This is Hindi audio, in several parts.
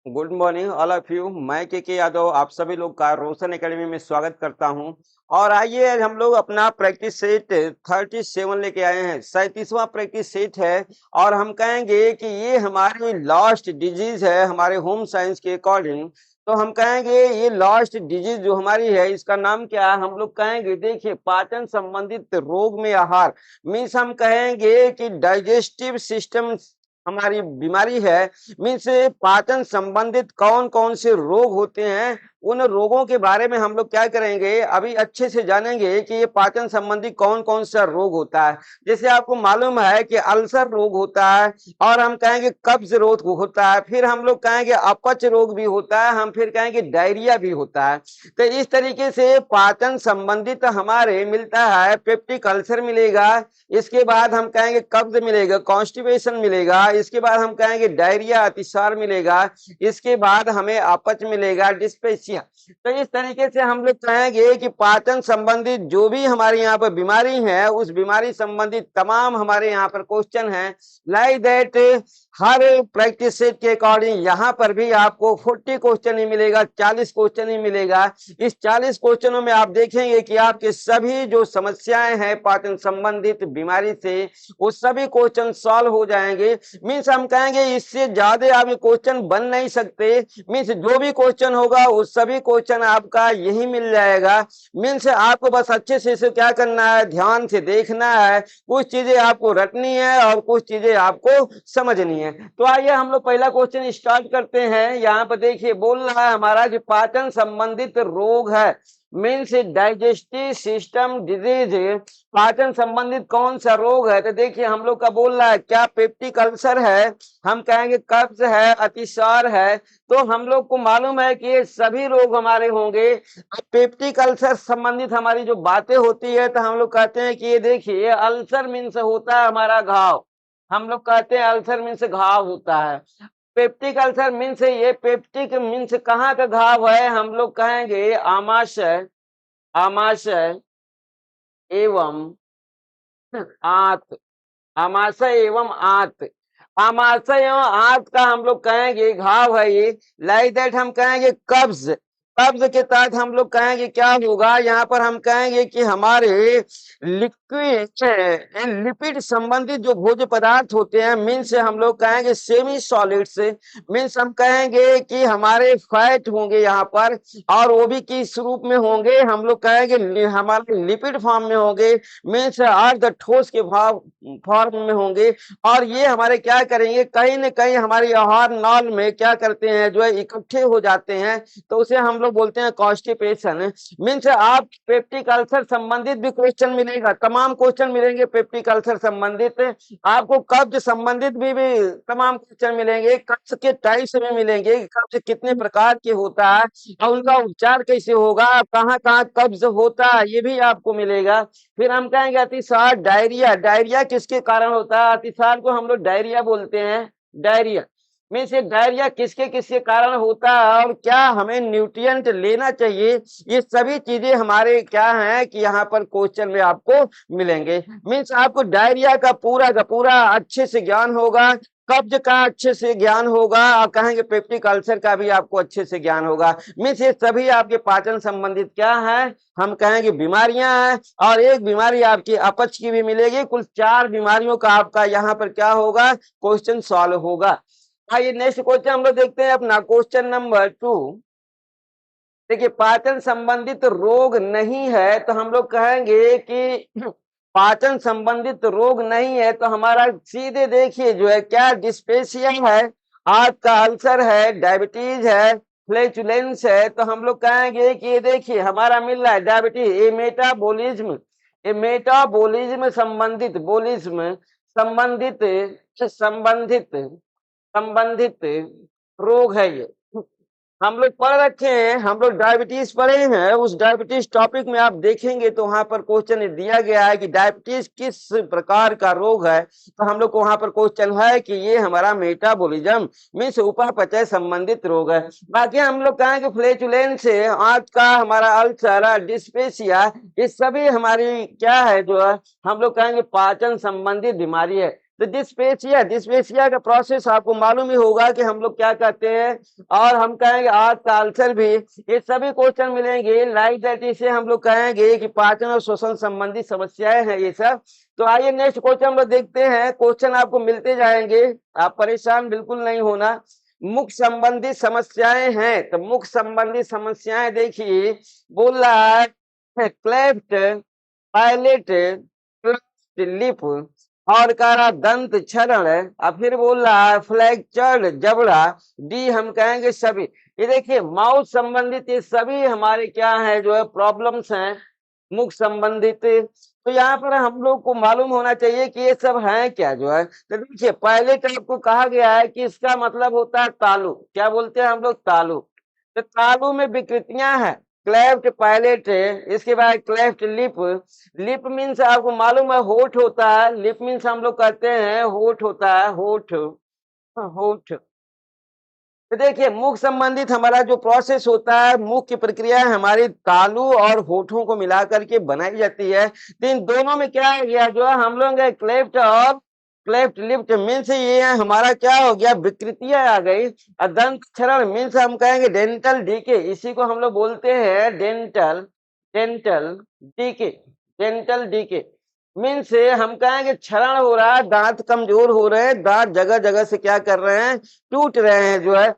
Good morning all of you. मैं के यादव आप सभी लोग का रोशन एकेडमी में स्वागत करता हूं। और आइए आज हम लोग अपना प्रैक्टिस सेट 37 लेके आए हैं। 37वां प्रैक्टिस सेट है और हम कहेंगे कि ये हमारी लास्ट डिजीज है हमारे होम साइंस के अकॉर्डिंग। तो हम कहेंगे ये लास्ट डिजीज जो हमारी है इसका नाम क्या है। हम लोग कहेंगे देखिए पाचन संबंधित रोग में आहार मीन्स हम कहेंगे कि डाइजेस्टिव सिस्टम हमारी बीमारी है। मीन्स पाचन संबंधित कौन कौन से रोग होते हैं उन रोगों के बारे में हम लोग क्या करेंगे अभी अच्छे से जानेंगे कि ये पाचन संबंधी कौन कौन सा रोग होता है। जैसे आपको मालूम है कि अल्सर रोग होता है और हम कहेंगे कब्ज रोग होता है, फिर हम लोग कहेंगे अपच रोग भी होता है, हम फिर कहेंगे डायरिया भी होता है। तो इस तरीके से पाचन संबंधित हमारे मिलता है पेप्टिक अल्सर मिलेगा, इसके बाद हम कहेंगे कब्ज मिलेगा, कॉन्स्टिपेशन मिलेगा, इसके बाद हम कहेंगे डायरिया अतिसार मिलेगा, इसके बाद हमें अपच मिलेगा, डिस्पेसिया। तो इस तरीके से हम लोग कहेंगे कि पाचन संबंधित जो भी हमारे यहाँ पर बीमारी है उस बीमारी संबंधित तमाम हमारे यहाँ पर क्वेश्चन है। Like that her practice set के अकॉर्डिंग यहाँ पर भी आपको 40 क्वेश्चन ही मिलेगा, 40 क्वेश्चन ही मिलेगा। इस 40 क्वेश्चनों में आप देखेंगे कि आपके सभी जो समस्याएं हैं पाचन संबंधित बीमारी से वो सभी क्वेश्चन सॉल्व हो जाएंगे। मीन्स हम कहेंगे इससे ज्यादा आप क्वेश्चन बन नहीं सकते। मीन्स जो भी क्वेश्चन होगा वो सभी क्वेश्चन आपका यही मिल जाएगा। मीन्स आपको बस अच्छे से इसे क्या करना है, ध्यान से देखना है, कुछ चीजें आपको रटनी है और कुछ चीजें आपको समझनी है। तो आइए हम लोग पहला क्वेश्चन स्टार्ट करते हैं। यहाँ पर देखिए बोल रहा है हमारा कि पाचन संबंधित रोग है मीन्स डाइजेस्टिव सिस्टम डिजीज, पाचन संबंधित कौन सा रोग है। तो देखिए हम लोग का बोल रहा है क्या पेप्टिक अल्सर है, हम कहेंगे कब्ज है, अतिसार है। तो हम लोग को मालूम है कि ये सभी रोग हमारे होंगे। पेप्टिक अल्सर संबंधित हमारी जो बातें होती है तो हम लोग कहते हैं कि ये देखिए अल्सर मीन्स होता है हमारा घाव। हम लोग कहते हैं अल्सर मीन्स घाव होता है। पेप्टिक अल्सर मीन्स ये पेप्टिक मीन्स कहाँ का घाव है, हम लोग कहेंगे आमाशय, आमाशय एवं आंत, आमाशय एवं आंत, आमाशय एवं आंत का हम लोग कहेंगे घाव है ये। लाइक दैट हम कहेंगे कब्ज, कब्ज के तहत हम लोग कहेंगे क्या होगा, यहाँ पर हम कहेंगे कि हमारे लिक्विड लिपिड संबंधित जो भोज्य पदार्थ होते हैं मीन्स हम लोग कहेंगे सेमी सॉलिड्स, मीन्स हम कहेंगे कि हमारे फैट होंगे यहाँ पर और वो भी किस रूप में होंगे, हम लोग कहेंगे हमारे लिपिड फॉर्म में होंगे, मीन्स अर्ध ठोस के भाव फॉर्म में होंगे। और ये हमारे क्या करेंगे कहीं न कहीं हमारी आहार नाल में क्या करते हैं जो है इकट्ठे हो जाते हैं, तो उसे हम लोग बोलते हैं कॉन्स्टिपेशन। मीन्स आप पेप्टिक अल्सर संबंधित भी क्वेश्चन मिलेगा, तमाम क्वेश्चन मिलेंगे पेप्टिक अल्सर संबंधित, आपको कब्ज संबंधित भी तमाम क्वेश्चन मिलेंगे, कब्ज के टाइप्स में मिलेंगे, कब्ज कितने प्रकार के होता है और उनका उपचार कैसे होगा, कहाँ कहाँ कब्ज होता है ये भी आपको मिलेगा। फिर हम कहेंगे अतिसार, डायरिया, डायरिया किसके कारण होता है, अतिसार को हम लोग डायरिया बोलते हैं। डायरिया मीन्स ये डायरिया किसके किसके कारण होता है और क्या हमें न्यूट्रिएंट लेना चाहिए, ये सभी चीजें हमारे क्या हैं कि यहाँ पर क्वेश्चन में आपको मिलेंगे। मीन्स आपको डायरिया का पूरा अच्छे से ज्ञान होगा, कब्ज का अच्छे से ज्ञान होगा और कहेंगे पेप्टिक अल्सर का भी आपको अच्छे से ज्ञान होगा। मीन्स ये सभी आपके पाचन संबंधित क्या है, हम कहेंगे बीमारियां हैं। और एक बीमारी आपकी अपच की भी मिलेगी। कुल 4 बीमारियों का आपका यहाँ पर क्या होगा, क्वेश्चन सॉल्व होगा। आइए नेक्स्ट क्वेश्चन हम लोग देखते हैं अपना क्वेश्चन नंबर 2। देखिए पाचन संबंधित रोग नहीं है तो हम लोग कहेंगे कि पाचन संबंधित रोग नहीं है तो हमारा सीधे देखिए जो है क्या डिस्पेसिया है, हार्ट का अल्सर है, डायबिटीज है, फ्लैचुलेंस है। तो हम लोग कहेंगे कि ये देखिए हमारा मिल रहा है डायबिटीज, ये मेटाबॉलिज्म, ये मेटाबॉलिज्म संबंधित बोलिज्म संबंधित संबंधित संबंधित रोग है ये। हम लोग पढ़ रखे हैं, हम लोग डायबिटीज पढ़े हैं, उस डायबिटीज टॉपिक में आप देखेंगे तो वहां पर क्वेश्चन दिया गया है कि डायबिटीज किस प्रकार का रोग है। तो हम लोग को वहां पर क्वेश्चन है कि ये हमारा मेटाबॉलिज्म मीन्स उपापचय संबंधित रोग है। बाकी हम लोग कहेंगे फ्लैचुलेंस से आंत का हमारा अल्सर, डिस्पेसिया, ये सभी हमारी क्या है जो है हम लोग कहेंगे पाचन संबंधित बीमारी है। तो डिस्पेसिया का प्रोसेस आपको मालूम ही होगा कि हम लोग क्या करते हैं, और हम कहेंगे आज का आंसर भी ये सभी क्वेश्चन मिलेंगे लाइक दैट। इसे हम लोग कहेंगे कि पाचन और श्वसन संबंधी समस्याएं हैं ये सब। तो आइए नेक्स्ट क्वेश्चन हम लोग देखते हैं। क्वेश्चन आपको मिलते जाएंगे, आप परेशान बिल्कुल नहीं होना। मुख संबंधी समस्याएं हैं, तो मुख संबंधी समस्याएं देखिए, बोल रहा है क्लेफ्ट पायलेट लिप और कह दंत क्षरण, और फिर बोल रहा है फ्लैक्चर्ड जबड़ा। डी हम कहेंगे सभी। ये देखिए माउथ संबंधित ये सभी हमारे क्या है जो है प्रॉब्लम्स हैं मुख संबंधित। तो यहाँ पर हम लोग को मालूम होना चाहिए कि ये सब है क्या जो है। तो देखिए पहले तो आपको कहा गया है कि इसका मतलब होता है तालु। क्या बोलते हैं हम लोग? तालु। तो तालु में विकृतियां हैं, क्लेफ्ट पैलेट, इसके बाद क्लेफ्ट लिप। लिप मीन्स आपको मालूम है होठ होता है, लिप मीन्स हम लोग कहते हैं होठ होता है, होठ होठ। तो देखिए मुख संबंधित हमारा जो प्रोसेस होता है, मुख की प्रक्रिया हमारी तालु और होठों को मिलाकर के बनाई जाती है। तो इन दोनों में क्या है गया जो है हम लोग क्लेफ्ट और क्लेफ्ट लिप्ट मीन्स ये है हमारा क्या हो गया विकृतियां आ गई। दंत क्षरण मीन्स हम कहेंगे डेंटल डीके, इसी को हम लोग बोलते हैं dental dental decay. Dental decay means हम कहेंगे क्षरण हो रहा है, दांत कमजोर हो रहे हैं, दांत जगह जगह से क्या कर रहे हैं, टूट रहे हैं जो है।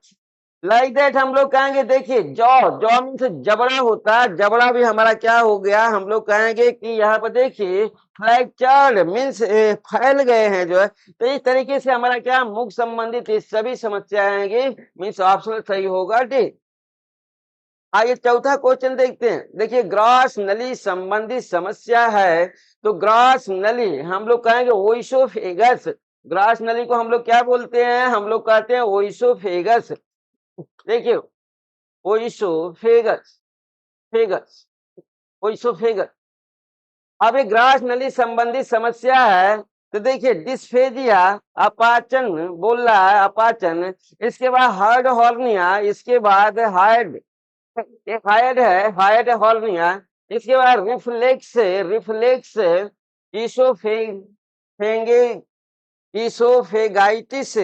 लाइक दैट हम लोग कहेंगे देखिए जॉ, जॉ मीन्स जबड़ा होता है, जबड़ा भी हमारा क्या हो गया, हम लोग कहेंगे कि यहाँ पर देखिए फ्रैक्चर्ड मीन्स फैल गए हैं जो है। तो इस तरीके से हमारा क्या मुख संबंधित ये सभी समस्याएं आएंगी, मीन्स ऑप्शन सही होगा डी। आइए चौथा क्वेश्चन देखते हैं। देखिए ग्रास नली संबंधी समस्या है, तो ग्रास नली हम लोग कहेंगे ओइसोफेगस। ग्रास नली को हम लोग क्या बोलते हैं, हम लोग कहते हैं ओइसोफेगस। देखिए ओइसोफेगस, फेगस, ओइसोफेगस। अब ये ग्रास नली संबंधी समस्या है, तो देखिए डिस्फेजिया अपाचन बोल रहा है, अपाचन, इसके बाद हार्ड हॉर्निया, इसके बाद हार्ड एक हायड है, हायड हॉर्निया, इसके बाद रिफ्लेक्स, रिफ्लेक्स ईसोफेगे ईसोफेगाइटिस,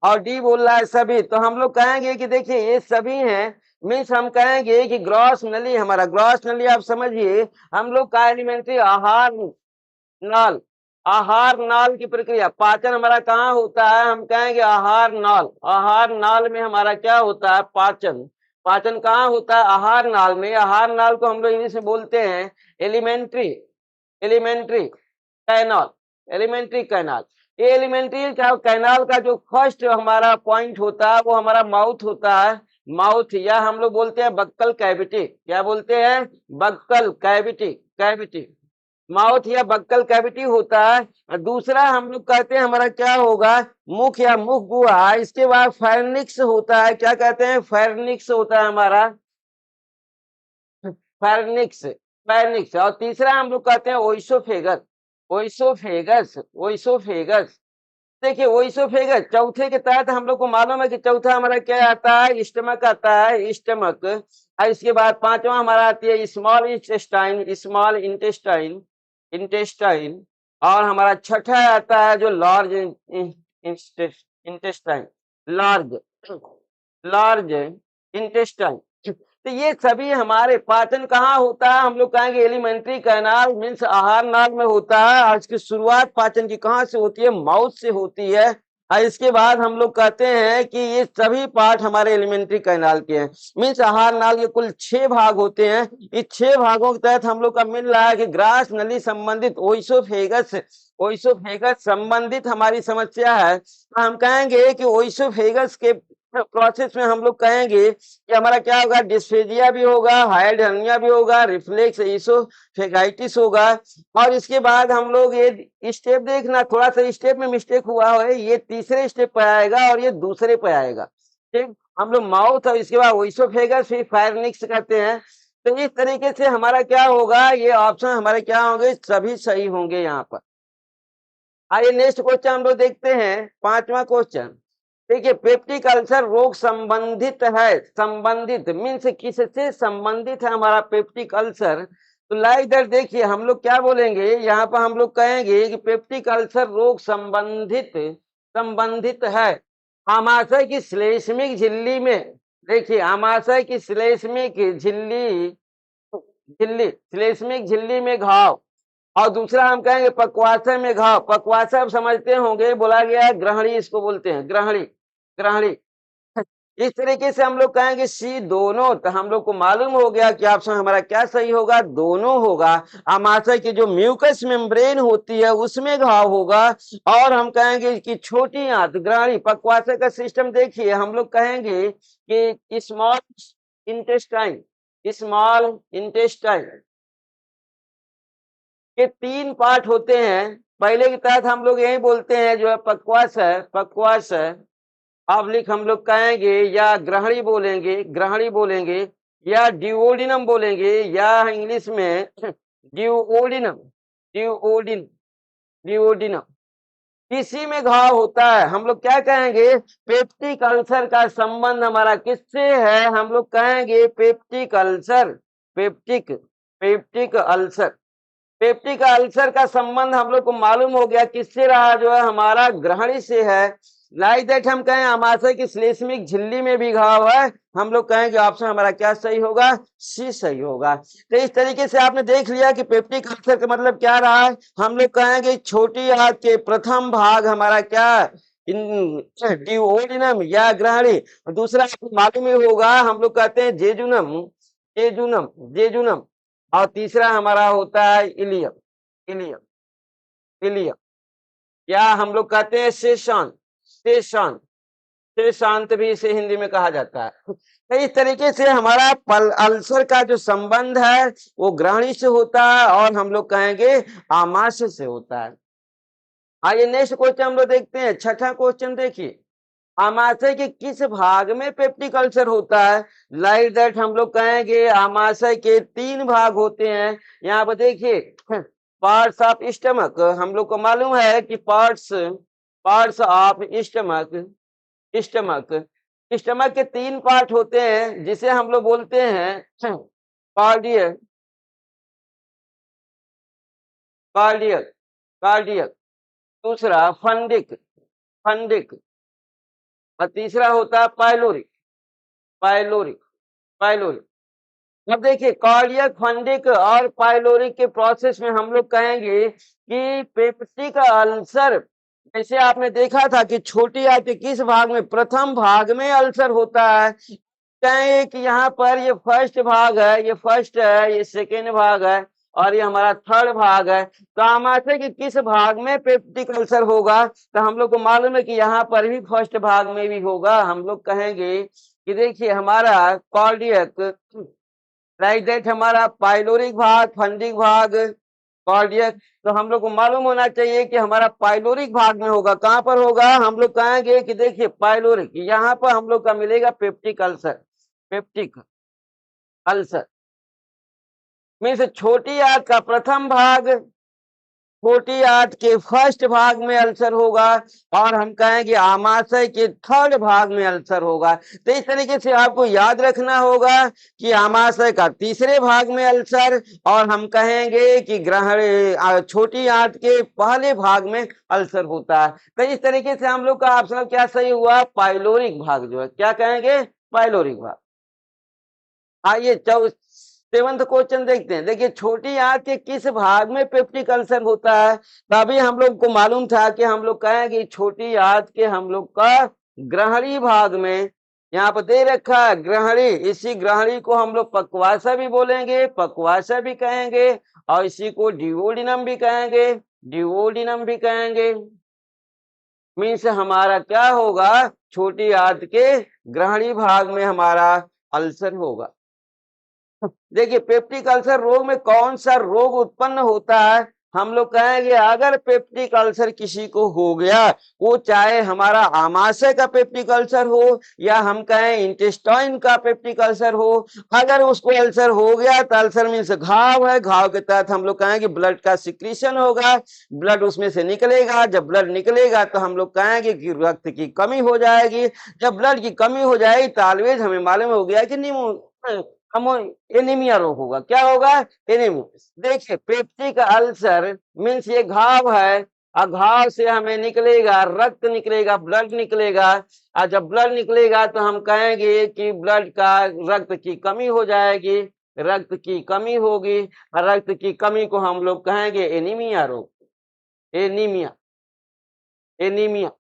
और डी बोल रहा है सभी। तो हम लोग कहेंगे कि देखिए ये सभी हैं, मीन्स हम कहेंगे कि ग्रॉस नली, हमारा ग्रॉस नली आप समझिए हम लोग का एलिमेंट्री आहार नाल, आहार नाल की प्रक्रिया, पाचन हमारा कहाँ होता है, हम कहेंगे आहार नाल। आहार नाल में हमारा क्या होता है, पाचन। पाचन कहाँ होता है, आहार नाल में। आहार नाल को हम लोग इंग्लिश में बोलते हैं elementary, elementary canal, elementary canal. ये एलिमेंट्री का कैनाल का जो फर्स्ट हमारा पॉइंट होता है वो हमारा माउथ होता है, माउथ, या हम लोग बोलते हैं बक्कल कैविटी। क्या बोलते हैं, बक्कल कैविटी, कैविटी माउथ या बक्कल कैविटी होता है। और दूसरा हम लोग कहते हैं हमारा क्या होगा, मुख या मुख गुहा। इसके बाद फैरनिक्स होता है, क्या कहते हैं, फैरनिक्स होता है हमारा, फैरनिक्स, फैरनिक्स। और तीसरा हम लोग कहते हैं ओइसोफेगस, ओइसोफेगस, ओइसोफेगस। देखिए ओइसोफेगस चौथे के तहत हम लोग को मालूम है कि चौथा हमारा क्या आता है, स्टमक आता है, स्टमक। और इसके बाद पांचवा हमारा आती है small intestine, small intestine, intestine. और हमारा छठा आता है जो large intestine, large, large intestine. तो ये सभी हमारे पाचन कहाँ होता है, हम लोग कहेंगे एलिमेंट्री कैनाल मीन्स आहार नाल में होता है। आज की शुरुआत पाचन की कहाँ से होती है, माउथ से होती है। और इसके बाद हम लोग कहते हैं कि ये सभी पार्ट हमारे एलिमेंट्री कैनाल के हैं, मीन्स आहार नाल के कुल 6 भाग होते हैं। इस 6 भागों के तहत हम लोग का मिल रहा है कि ग्रास नली संबंधित ओइसोफेगस, ओइसोफेगस संबंधित हमारी समस्या है। तो हम कहेंगे कि ओइसोफेगस के प्रोसेस में हम लोग कहेंगे कि हमारा क्या होगा, डिस्फेजिया भी होगा, हाइड हर्निया भी होगा, रिफ्लेक्स ईसोफेगाइटिस होगा। और इसके बाद हम लोग ये स्टेप देखना, थोड़ा सा स्टेप में मिस्टेक हुआ है, ये तीसरे स्टेप पे आएगा और ये दूसरे पे आएगा। ठीक, हम लोग माउथ और इसके बाद ओइसोफेगस फिर फायरनिक्स कहते हैं। तो इस तरीके से हमारा क्या होगा, ये ऑप्शन हमारे क्या होंगे, सभी सही होंगे यहाँ पर। आइए नेक्स्ट क्वेश्चन हम लोग देखते हैं, 5वां क्वेश्चन। देखिए पेप्टिक अल्सर रोग संबंधित है, संबंधित मीन्स किससे संबंधित है हमारा पेप्टिक अल्सर। तो लाइक दैट देखिए हम लोग क्या बोलेंगे यहाँ पर, हम लोग कहेंगे कि पेप्टिक अल्सर रोग संबंधित है आमाशय की श्लेष्मिक झिल्ली में। देखिए आमाशय की श्लेष्मिक झिल्ली झिल्ली श्लेष्मिक झिल्ली में घाव, और दूसरा हम कहेंगे पक्वाशय में घाव। पक्वाशय आप समझते होंगे, बोला गया है ग्रहणी, इसको बोलते हैं ग्रहणी, ग्रहणी। इस तरीके से हम लोग कहेंगे सी दोनों, तो हम लोग को मालूम हो गया कि ऑप्शन हमारा क्या सही होगा, दोनों होगा। आमाशय की जो म्यूकस मेम्ब्रेन होती है उसमें घाव होगा, और हम कहेंगे कि छोटी आंत ग्रहणी। पक्वाशय का सिस्टम देखिए, हम लोग कहेंगे कि स्मॉल इंटेस्टाइन, स्मॉल इंटेस्टाइन के 3 पार्ट होते हैं। पहले के तहत हम लोग यही बोलते हैं जो है पक्वाशय, पक्वाशय ऑब्लिक हम लोग कहेंगे या ग्रहणी बोलेंगे, ग्रहणी बोलेंगे, या ड्यूओडिनम बोलेंगे, या इंग्लिश में ड्यूओडिनम, ड्यूओडिनम। इसी में घाव होता है। हम लोग क्या कहेंगे, पेप्टिक अल्सर का संबंध हमारा किससे है, हम लोग कहेंगे peptic ulcer, peptic peptic ulcer, peptic ulcer का संबंध हम लोग को मालूम हो गया किससे रहा, जो है हमारा ग्रहणी से है। लाइक दैट हम कहें आमाशय की श्लेष्मिक झिल्ली में भी घाव है, हम लोग कहेंगे ऑप्शन हमारा क्या सही होगा, सी सही होगा। तो इस तरीके से आपने देख लिया कि पेप्टिक अल्सर का मतलब क्या रहा है। हम लोग कहेंगे छोटी आंत के प्रथम भाग हमारा क्या, ड्यूओडिनम या ग्रहणी। दूसरा आपको मालूम ही होगा, हम लोग कहते हैं जेजुनम, जेजुनम, जेजुनम। और तीसरा हमारा होता है इलियम, इलियम, इलियम, या हम लोग कहते हैं सेशांत, सेशांत, सेशांत भी इसे हिंदी में कहा जाता है। तो इस तरीके से हमारा अल्सर का जो संबंध है वो ग्रहणी से होता है, और हम लोग कहेंगे आमाशय से होता है। आइए नेक्स्ट क्वेश्चन हम लोग देखते हैं। छठा क्वेश्चन देखिए, आमाशय के किस भाग में पेप्टिक अल्सर होता है। लाइक दैट हम लोग कहेंगे आमाशय के 3 भाग होते हैं। यहाँ पर देखिए पार्ट्स ऑफ स्टमक, हम लोग को मालूम है कि parts of stomach, stomach, stomach के 3 पार्ट होते हैं, जिसे हम लोग बोलते हैं कार्डियक, कार्डियक, कार्डियक। दूसरा फंडिक, फंडिक, और तीसरा होता है पाइलोरिक, पाइलोरिक, पाइलोरिक। अब देखिए कार्डियक, फंडिक और पाइलोरिक के प्रोसेस में हम लोग कहेंगे कि पेप्टिक अल्सर, जैसे आपने देखा था कि छोटी आंत के किस भाग में, प्रथम भाग में अल्सर होता है। कहेंगे कि यहाँ पर ये फर्स्ट भाग है, ये फर्स्ट है, ये सेकेंड भाग है, और ये हमारा थर्ड भाग है। तो आमाशय के किस भाग में पेप्टिक अल्सर होगा, तो हम लोग को मालूम है कि यहाँ पर भी फर्स्ट भाग में भी होगा। हम लोग कहेंगे कि देखिए हमारा कार्डियक, लाइक दैट हमारा पाइलोरिक भाग, फंडिक भाग, कार्डियक। तो हम लोग को मालूम होना चाहिए कि हमारा पाइलोरिक भाग में होगा। कहाँ पर होगा, हम लोग कहेंगे कि देखिए पाइलोरिक, यहाँ पर हम लोग का मिलेगा peptic ulcer, peptic ulcer means छोटी आंत का प्रथम भाग, छोटी आंत के फर्स्ट भाग में अल्सर होगा, और हम कहेंगे आमाशय के थर्ड भाग में अल्सर होगा। तो इस तरीके से आपको याद रखना होगा कि आमाशय का तीसरे भाग में अल्सर, और हम कहेंगे कि ग्रहण छोटी आंत के पहले भाग में अल्सर होता है। तो इस तरीके से हम लोग का ऑप्शन क्या सही हुआ, पाइलोरिक भाग जो है, क्या कहेंगे, पाइलोरिक भाग। आइए 7th क्वेश्चन देखते हैं। देखिए छोटी आंत के किस भाग में पेप्टिक अल्सर होता है। तभी हम लोग को मालूम था कि हम लोग कहेंगे छोटी आंत के हम लोग का ग्रहणी भाग में, यहाँ पर दे रखा है ग्रहणी, इसी ग्रहणी को हम लोग पक्वाशय भी बोलेंगे, पक्वाशय भी कहेंगे, और इसी को ड्यूओडिनम भी कहेंगे, ड्यूओडिनम भी कहेंगे। मीन्स हमारा क्या होगा, छोटी आंत के ग्रहणी भाग में हमारा अल्सर होगा। देखिए पेप्टिक अल्सर रोग में कौन सा रोग उत्पन्न होता है। हम लोग कहेंगे अगर पेप्टिक अल्सर किसी को हो गया, वो चाहे हमारा आमाशय का पेप्टिक अल्सर हो या हम कहें इंटेस्टाइन का पेप्टिक अल्सर हो, अगर उसको अल्सर हो गया तो अल्सर मीन्स घाव है, घाव के तहत हम लोग कहेंगे ब्लड का सिक्रीशन होगा, ब्लड उसमें से निकलेगा। जब ब्लड निकलेगा तो हम लोग कहेंगे कि रक्त की कमी हो जाएगी। जब ब्लड की कमी हो जाएगी तो ऑलवेज हमें मालूम हो गया कि हम एनीमिया रोग होगा। क्या होगा? एनीमिया। देखिए पेप्टिक अल्सर मीन्स ये घाव है और घाव से हमें निकलेगा रक्त, निकलेगा ब्लड निकलेगा, और जब ब्लड निकलेगा तो हम कहेंगे कि ब्लड का रक्त की कमी हो जाएगी, रक्त की कमी होगी, और रक्त की कमी को हम लोग कहेंगे एनीमिया रोग। एनीमिया, एनीमिया,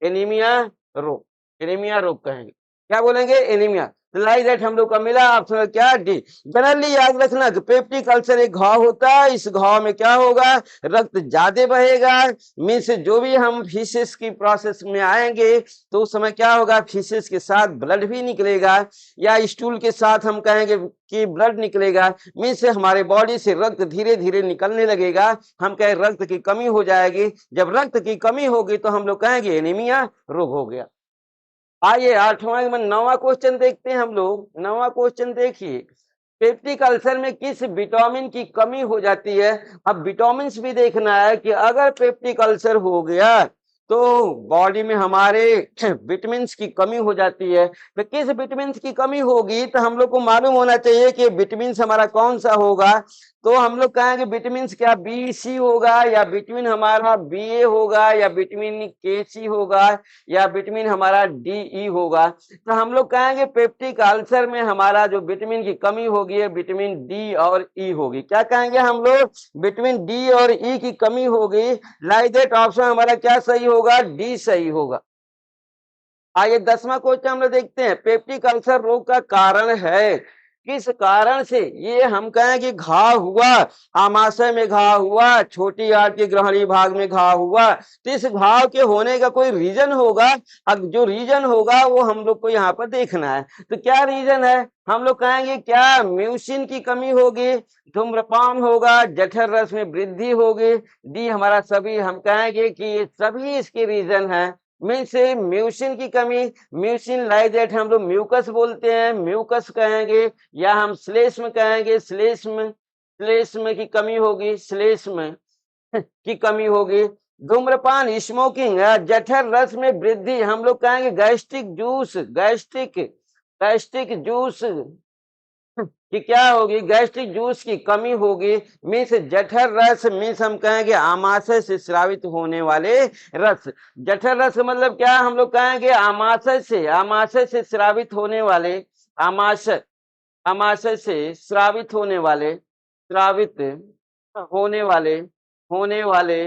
एनीमिया रोग, एनीमिया रोग कहेंगे। क्या बोलेंगे? एनीमिया। लाइक दैट हम लोग का मिला ऑप्शन क्या? डी। जनरली याद रखना कि पेप्टिक अल्सर एक घाव होता है, इस घाव में क्या होगा? रक्त ज्यादा बहेगा, मीन्स जो भी हम फीसिस की प्रोसेस में आएंगे तो उस समय क्या होगा? फीसिस के साथ ब्लड भी निकलेगा, या स्टूल के साथ हम कहेंगे कि ब्लड निकलेगा, मीन्स हमारे बॉडी से रक्त धीरे धीरे निकलने लगेगा, हम कहें रक्त की कमी हो जाएगी। जब रक्त की कमी होगी तो हम लोग कहेंगे एनीमिया रोग हो गया। आइए 8वां 9वां क्वेश्चन देखते हैं हम लोग। 9वां क्वेश्चन देखिए, पेप्टिक अल्सर में किस विटामिन की कमी हो जाती है? अब विटामिन भी देखना है कि अगर पेप्टिक अल्सर हो गया तो बॉडी में हमारे विटामिन की कमी हो जाती है। तो किस विटामिन की कमी होगी? तो हम लोग को मालूम होना चाहिए कि विटामिन हमारा कौन सा होगा। तो हम लोग कहेंगे विटामिन क्या बी सी होगा, या विटामिन हमारा बी ए होगा, या विटामिन के सी होगा, या विटामिन हमारा डी ई होगा। तो हम लोग कहेंगे पेप्टिक अल्सर में हमारा जो विटामिन की कमी होगी है विटामिन डी और ई होगी। क्या कहेंगे हम लोग? विटामिन डी और ई की कमी होगी। लाइक दैट ऑप्शन हमारा क्या सही होगा? डी सही होगा। आइए 10वां क्वेश्चन हम लोग देखते हैं, पेप्टिक अल्सर रोग का कारण है। किस कारण से ये हम कहें कि घाव हुआ, आमाशय में घाव हुआ, छोटी आंत के ग्रहणी भाग में घाव हुआ, तो इस घाव के होने का कोई रीजन होगा। अब जो रीजन होगा वो हम लोग को यहाँ पर देखना है। तो क्या रीजन है? हम लोग कहेंगे क्या म्यूसिन की कमी होगी, धूम्रपान होगा, जठर रस में वृद्धि होगी, डी हमारा सभी। हम कहेंगे कि ये सभी इसके रीजन है। मीन से म्यूसिन की कमी, म्यूसिन लाइक दैट हम लोग म्यूकस बोलते हैं, म्यूकस कहेंगे, या हम श्लेष्म कहेंगे, श्लेष्म की कमी होगी, श्लेष्म की कमी होगी। धूम्रपान स्मोकिंग, जठर रस में वृद्धि, हम लोग कहेंगे गैस्ट्रिक जूस, गैस्ट्रिक जूस कि क्या होगी? गैस्ट्रिक जूस की कमी होगी। मीन्स जठर रस, मीन्स हम कहेंगे आमाशय से स्रावित होने वाले रस। जठर रस मतलब क्या? हम लोग कहेंगे आमाशय से स्रावित होने वाले, आमाशय से स्रावित होने वाले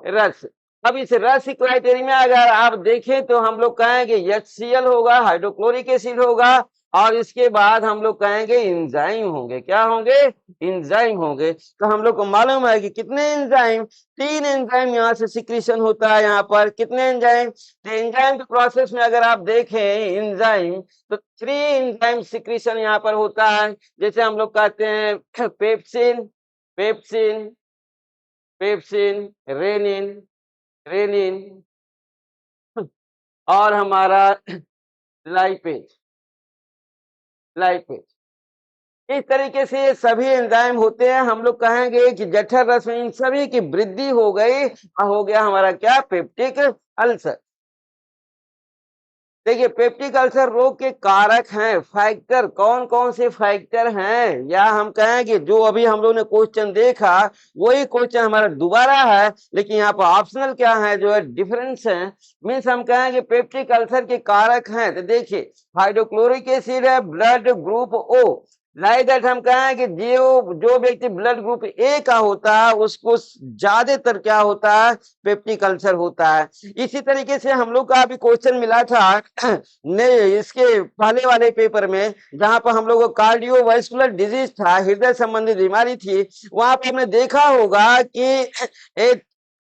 रस। अब इस रस क्राइटेरिया में अगर आप देखें तो हम लोग कहेंगे HCl होगा, हाइड्रोक्लोरिक एसिड होगा, और इसके बाद हम लोग कहेंगे एंजाइम होंगे। क्या होंगे? एंजाइम होंगे। तो हम लोग को मालूम है कि कितने एंजाइम? 3 एंजाइम यहाँ से सिक्रीशन होता है। यहाँ पर कितने एंजाइम? तो एंजाइम के प्रोसेस में अगर आप देखें एंजाइम, तो 3 एंजाइम सिक्रीशन यहाँ पर होता है। जैसे हम लोग कहते हैं पेप्सिन, रेनिन और हमारा लाइपेज। इस तरीके से ये सभी एंजाइम होते हैं। हम लोग कहेंगे कि जठर रस में इन सभी की वृद्धि हो गई, हो गया हमारा क्या? Peptic ulcer. देखिए पेप्टिक अल्सर रोग के कारक हैं, फैक्टर कौन कौन से फैक्टर हैं, या हम कहेंगे जो अभी हम लोग ने क्वेश्चन देखा वही क्वेश्चन हमारा दोबारा है, लेकिन यहाँ पर ऑप्शनल क्या है जो है डिफरेंस है। मीन्स हम कहेंगे पेप्टिक अल्सर के कारक हैं। तो देखिए हाइड्रोक्लोरिक एसिड है, blood group O, like that हम कहें कि जो व्यक्ति ब्लड ग्रुप ए का होता है उसको ज्यादातर क्या होता है? पेप्टिक अल्सर होता है। इसी तरीके से हम लोग का अभी क्वेश्चन मिला था ने इसके पहले वाले पेपर में, जहां पर हम लोग को कार्डियोवास्कुलर डिजीज था, हृदय संबंधी बीमारी थी, वहां पर हमने देखा होगा कि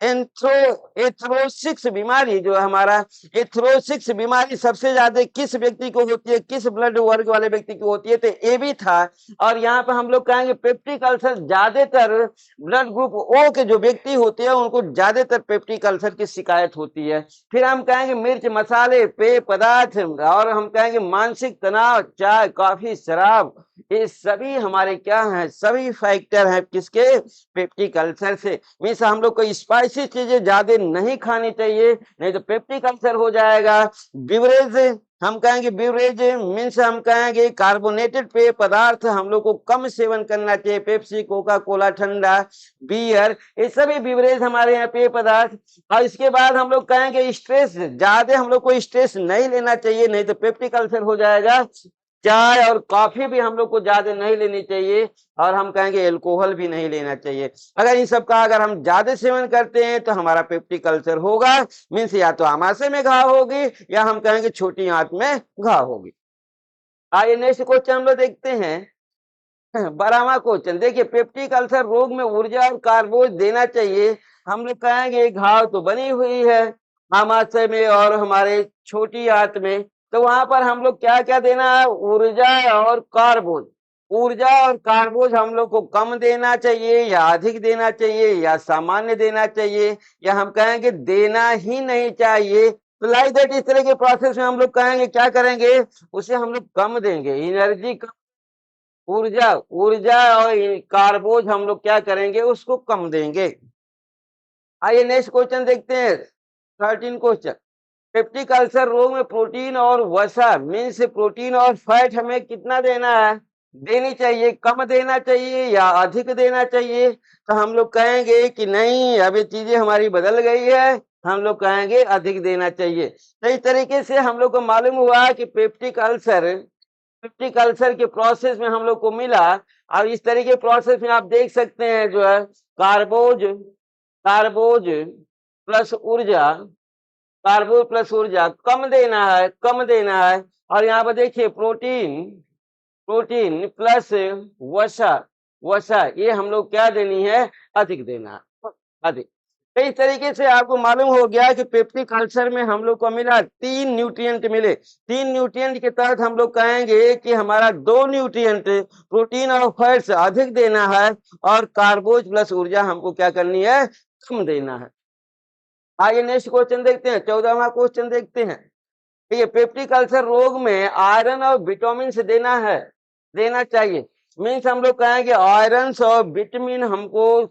एथ्रोसिक्स बीमारी जो है हमारा, एथ्रोसिक्स बीमारी सबसे ज्यादा किस व्यक्ति को होती है? किस ब्लड वर्ग वाले व्यक्ति को होती है? तो ए बी था। और यहाँ पे हम लोग कहेंगे पेप्टिक अल्सर ज्यादातर ब्लड ग्रुप ओ के जो व्यक्ति होते हैं उनको ज्यादातर पेप्टिक अल्सर की शिकायत होती है। फिर हम कहेंगे मिर्च, मसाले, पेय पदार्थ, और हम कहेंगे मानसिक तनाव, चाय, कॉफी, शराब ये सभी हमारे क्या हैं, सभी फैक्टर हैं किसके, पेप्टिक अल्सर से। मीन्स हम लोग को स्पाइसी चीजें ज्यादा नहीं खानी चाहिए, नहीं तो पेप्टिक अल्सर हो जाएगा। बिवरेज हम कहेंगे, बिवरेज मीन्स हम कहेंगे कार्बोनेटेड पेय पदार्थ हम लोग को कम सेवन करना चाहिए, पेप्सी, कोका कोला, ठंडा, बियर, ये सभी बिवरेज हमारे यहाँ पेय पदार्थ। और इसके बाद हम लोग कहेंगे स्ट्रेस, ज्यादा हम लोग को स्ट्रेस नहीं लेना चाहिए, नहीं तो पेप्टिक अल्सर हो जाएगा। चाय और कॉफी भी हम लोग को ज्यादा नहीं लेनी चाहिए, और हम कहेंगे अल्कोहल भी नहीं लेना चाहिए। अगर इन सब का अगर हम ज्यादा सेवन करते हैं तो हमारा पेप्टिक अल्सर होगा। मीन्स या तो आमाशय में घाव होगी, या हम कहेंगे छोटी आंत में घाव होगी। आइए नेक्स्ट क्वेश्चन हम लोग देखते हैं। 12वां क्वेश्चन देखिए, पेप्टिक अल्सर रोग में ऊर्जा और कार्बोज देना चाहिए। हम लोग कहेंगे घाव तो बनी हुई है आमाशय में और हमारे छोटी आंत में, तो वहां पर हम लोग क्या क्या देना है, ऊर्जा और कार्बोज। ऊर्जा और कार्बोज हम लोग को कम देना चाहिए या अधिक देना चाहिए या सामान्य देना चाहिए, या हम कहेंगे देना ही नहीं चाहिए। तो लाइक दैट इस तरह के प्रोसेस में हम लोग कहेंगे क्या करेंगे, उसे हम लोग कम देंगे, एनर्जी कम, ऊर्जा ऊर्जा और कार्बोज हम लोग क्या करेंगे, उसको कम देंगे। आइए नेक्स्ट क्वेश्चन देखते हैं, 13 क्वेश्चन। पेप्टिक अल्सर रोग में प्रोटीन और वसा मीन्स प्रोटीन और फैट हमें कितना देना है, देनी चाहिए, कम देना चाहिए या अधिक देना चाहिए। तो हम लोग कहेंगे कि नहीं, अब ये चीजें हमारी बदल गई है, हम लोग कहेंगे अधिक देना चाहिए। तो इस तरीके से हम लोग को मालूम हुआ कि पेप्टिक अल्सर के प्रोसेस में हम लोग को मिला। अब इस तरह के प्रोसेस में आप देख सकते हैं जो है कार्बोज कार्बोज प्लस ऊर्जा, कार्बोज प्लस ऊर्जा कम देना है, कम देना है। और यहाँ पर देखिए प्रोटीन प्लस वसा, वसा ये हम लोग क्या देनी है, अधिक देना है, अधिक। तो इस तरीके से आपको मालूम हो गया कि पेप्टिक अल्सर में हम लोग को मिला 3 न्यूट्रिएंट मिले। 3 न्यूट्रिएंट के तहत हम लोग कहेंगे कि हमारा 2 न्यूट्रिएंट प्रोटीन और फैट्स अधिक देना है, और कार्बोज प्लस ऊर्जा हमको क्या करनी है, कम देना है। आइए नेक्स्ट क्वेश्चन देखते हैं, 14वां क्वेश्चन देखते हैं। ये पेप्टिक अल्सर रोग में आयरन और विटामिन से देना चाहिए। मीन्स हम लोग कहेंगे आयरन और विटामिन हमको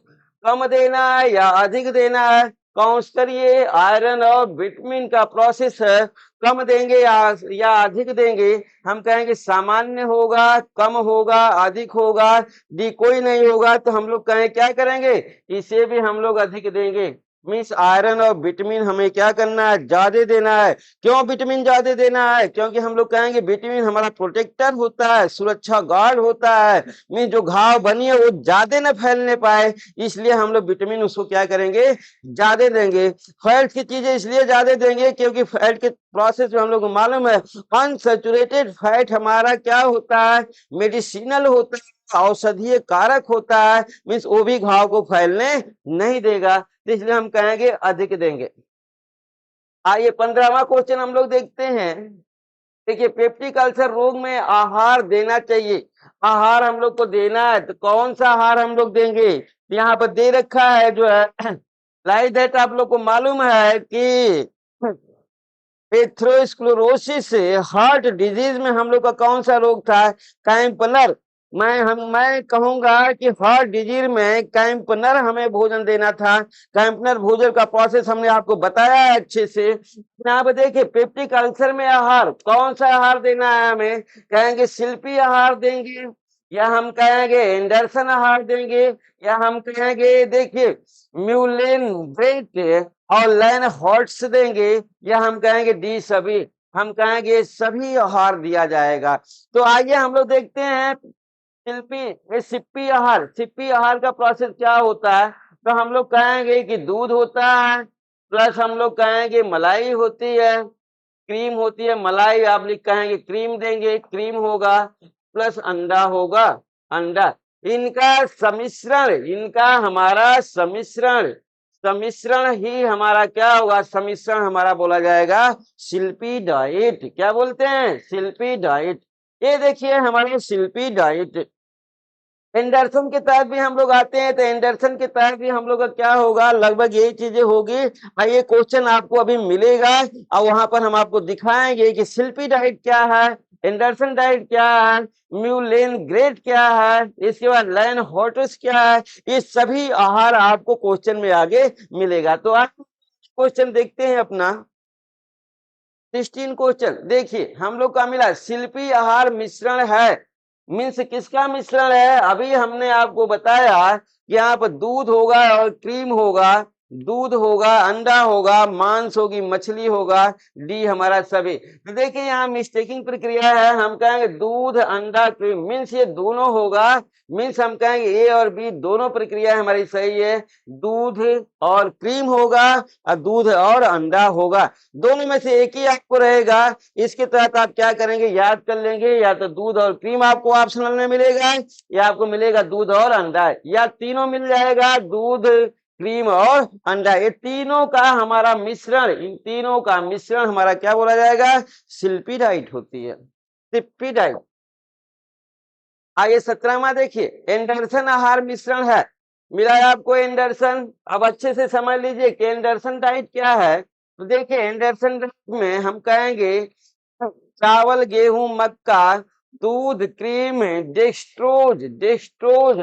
कम देना है या अधिक देना है। काउंसलर ये आयरन और विटामिन का प्रोसेस है, कम देंगे या अधिक देंगे। हम कहेंगे सामान्य होगा, कम होगा, अधिक होगा, डी कोई नहीं होगा। तो हम लोग कहें क्या करेंगे, इसे भी हम लोग अधिक देंगे। मीन्स आयरन और विटामिन हमें क्या करना है, ज्यादा देना है। क्यों विटामिन ज्यादा देना है, क्योंकि हम लोग कहेंगे विटामिन हमारा प्रोटेक्टर होता है, सुरक्षा गार्ड होता है। मीन्स जो घाव बनी है वो ज्यादा न फैलने पाए, इसलिए हम लोग विटामिन उसको क्या करेंगे, ज्यादा देंगे। फैट की चीजें इसलिए ज्यादा देंगे क्योंकि फैट के प्रोसेस में हम लोग को मालूम है अनसैचुरेटेड फैट हमारा क्या होता है, मेडिसिनल होता है, औषधीय कारक होता है। मीन्स वो भी घाव को फैलने नहीं देगा, इसलिए हम कहेंगे अधिक देंगे। आइए 15वां क्वेश्चन हम लोग देखते हैं। देखिए पेप्टिक अल्सर रोग में आहार देना चाहिए, आहार हम लोग को देना है, तो कौन सा आहार हम लोग देंगे, यहाँ पर दे रखा है जो है लाइक दैट। आप लोग को मालूम है कि एथेरोस्क्लेरोसिस हार्ट डिजीज में हम लोग का कौन सा रोग था, कैंपनर। मैं कहूंगा कि हार्ट डिजीज में कैंपनर हमें भोजन देना था। कैंपनर भोजन का प्रोसेस हमने आपको बताया है अच्छे से। यहाँ पे देखिए पेप्टिक अल्सर में आहार, कौन सा आहार देना है हमें, कहेंगे शिल्पी आहार देंगे, या हम कहेंगे एंडरसन आहार देंगे, या हम कहेंगे देखिए म्यूलेन ब्रेट और लैन हॉट्स देंगे, या हम कहेंगे डी सभी। हम कहेंगे सभी आहार दिया जाएगा। तो आइए हम लोग देखते हैं सिप्पी आहार का प्रोसेस क्या होता है। तो हम लोग कहेंगे कि दूध होता है, प्लस हम लोग कहेंगे मलाई होती है, क्रीम होती है, मलाई आप लिख कहेंगे क्रीम देंगे, क्रीम होगा, प्लस अंडा होगा, अंडा। इनका सम्मिश्रण, इनका हमारा सम्मिश्रण ही हमारा क्या होगा, सम्मिश्रण हमारा बोला जाएगा शिल्पी डाइट। क्या बोलते हैं, शिल्पी डाइट। ये देखिए हमारे शिल्पी डाइट। एंडरसन के तहत भी हम लोग आते हैं, तो एंडरसन के तहत भी हम लोग का क्या होगा, लगभग यही चीजें होगी। ये क्वेश्चन आपको अभी मिलेगा और वहां पर हम आपको दिखाएंगे कि शिल्पी डाइट क्या है एंडरसन डाइट क्या है, म्यूलेन ग्रेट क्या है, इसके बाद लैन हॉर्टस क्या है, ये सभी आहार आपको क्वेश्चन में आगे मिलेगा। तो आप क्वेश्चन देखते हैं अपना 16 क्वेश्चन। देखिए हम लोग का मिला शिल्पी आहार मिश्रण है, मीन्स किसका मिश्रण है, अभी हमने आपको बताया कि यहाँ पर दूध होगा और क्रीम होगा, दूध होगा, अंडा होगा, मांस होगी, मछली होगा, डी हमारा सभी। तो देखिए यहाँ मिस्टेकिंग प्रक्रिया है, हम कहेंगे दूध अंडा क्रीम, मीन्स ये दोनों होगा, मीन्स हम कहेंगे ए और बी दोनों प्रक्रिया हमारी सही है, दूध और क्रीम होगा और दूध और अंडा होगा, दोनों में से एक ही आपको रहेगा। इसके तहत आप क्या करेंगे, याद कर लेंगे, या तो दूध और क्रीम आपको ऑप्शनल में मिलेगा, या आपको मिलेगा दूध और अंडा, या तीनों मिल जाएगा, दूध क्रीम और अंडा, ये तीनों का हमारा मिश्रण, इन तीनों का मिश्रण हमारा क्या बोला जाएगा, शिल्पी डाइट होती है, शिल्पी डाइट। आइए 17वां देखिए, एंडरसन आहार मिश्रण है, मिला है आपको एंडरसन। अब अच्छे से समझ लीजिए कि एंडरसन डाइट क्या है। तो देखिए एंडरसन डाइट में हम कहेंगे चावल, गेहूं, मक्का, दूध, क्रीम, डेक्सट्रोज, डेक्सट्रोज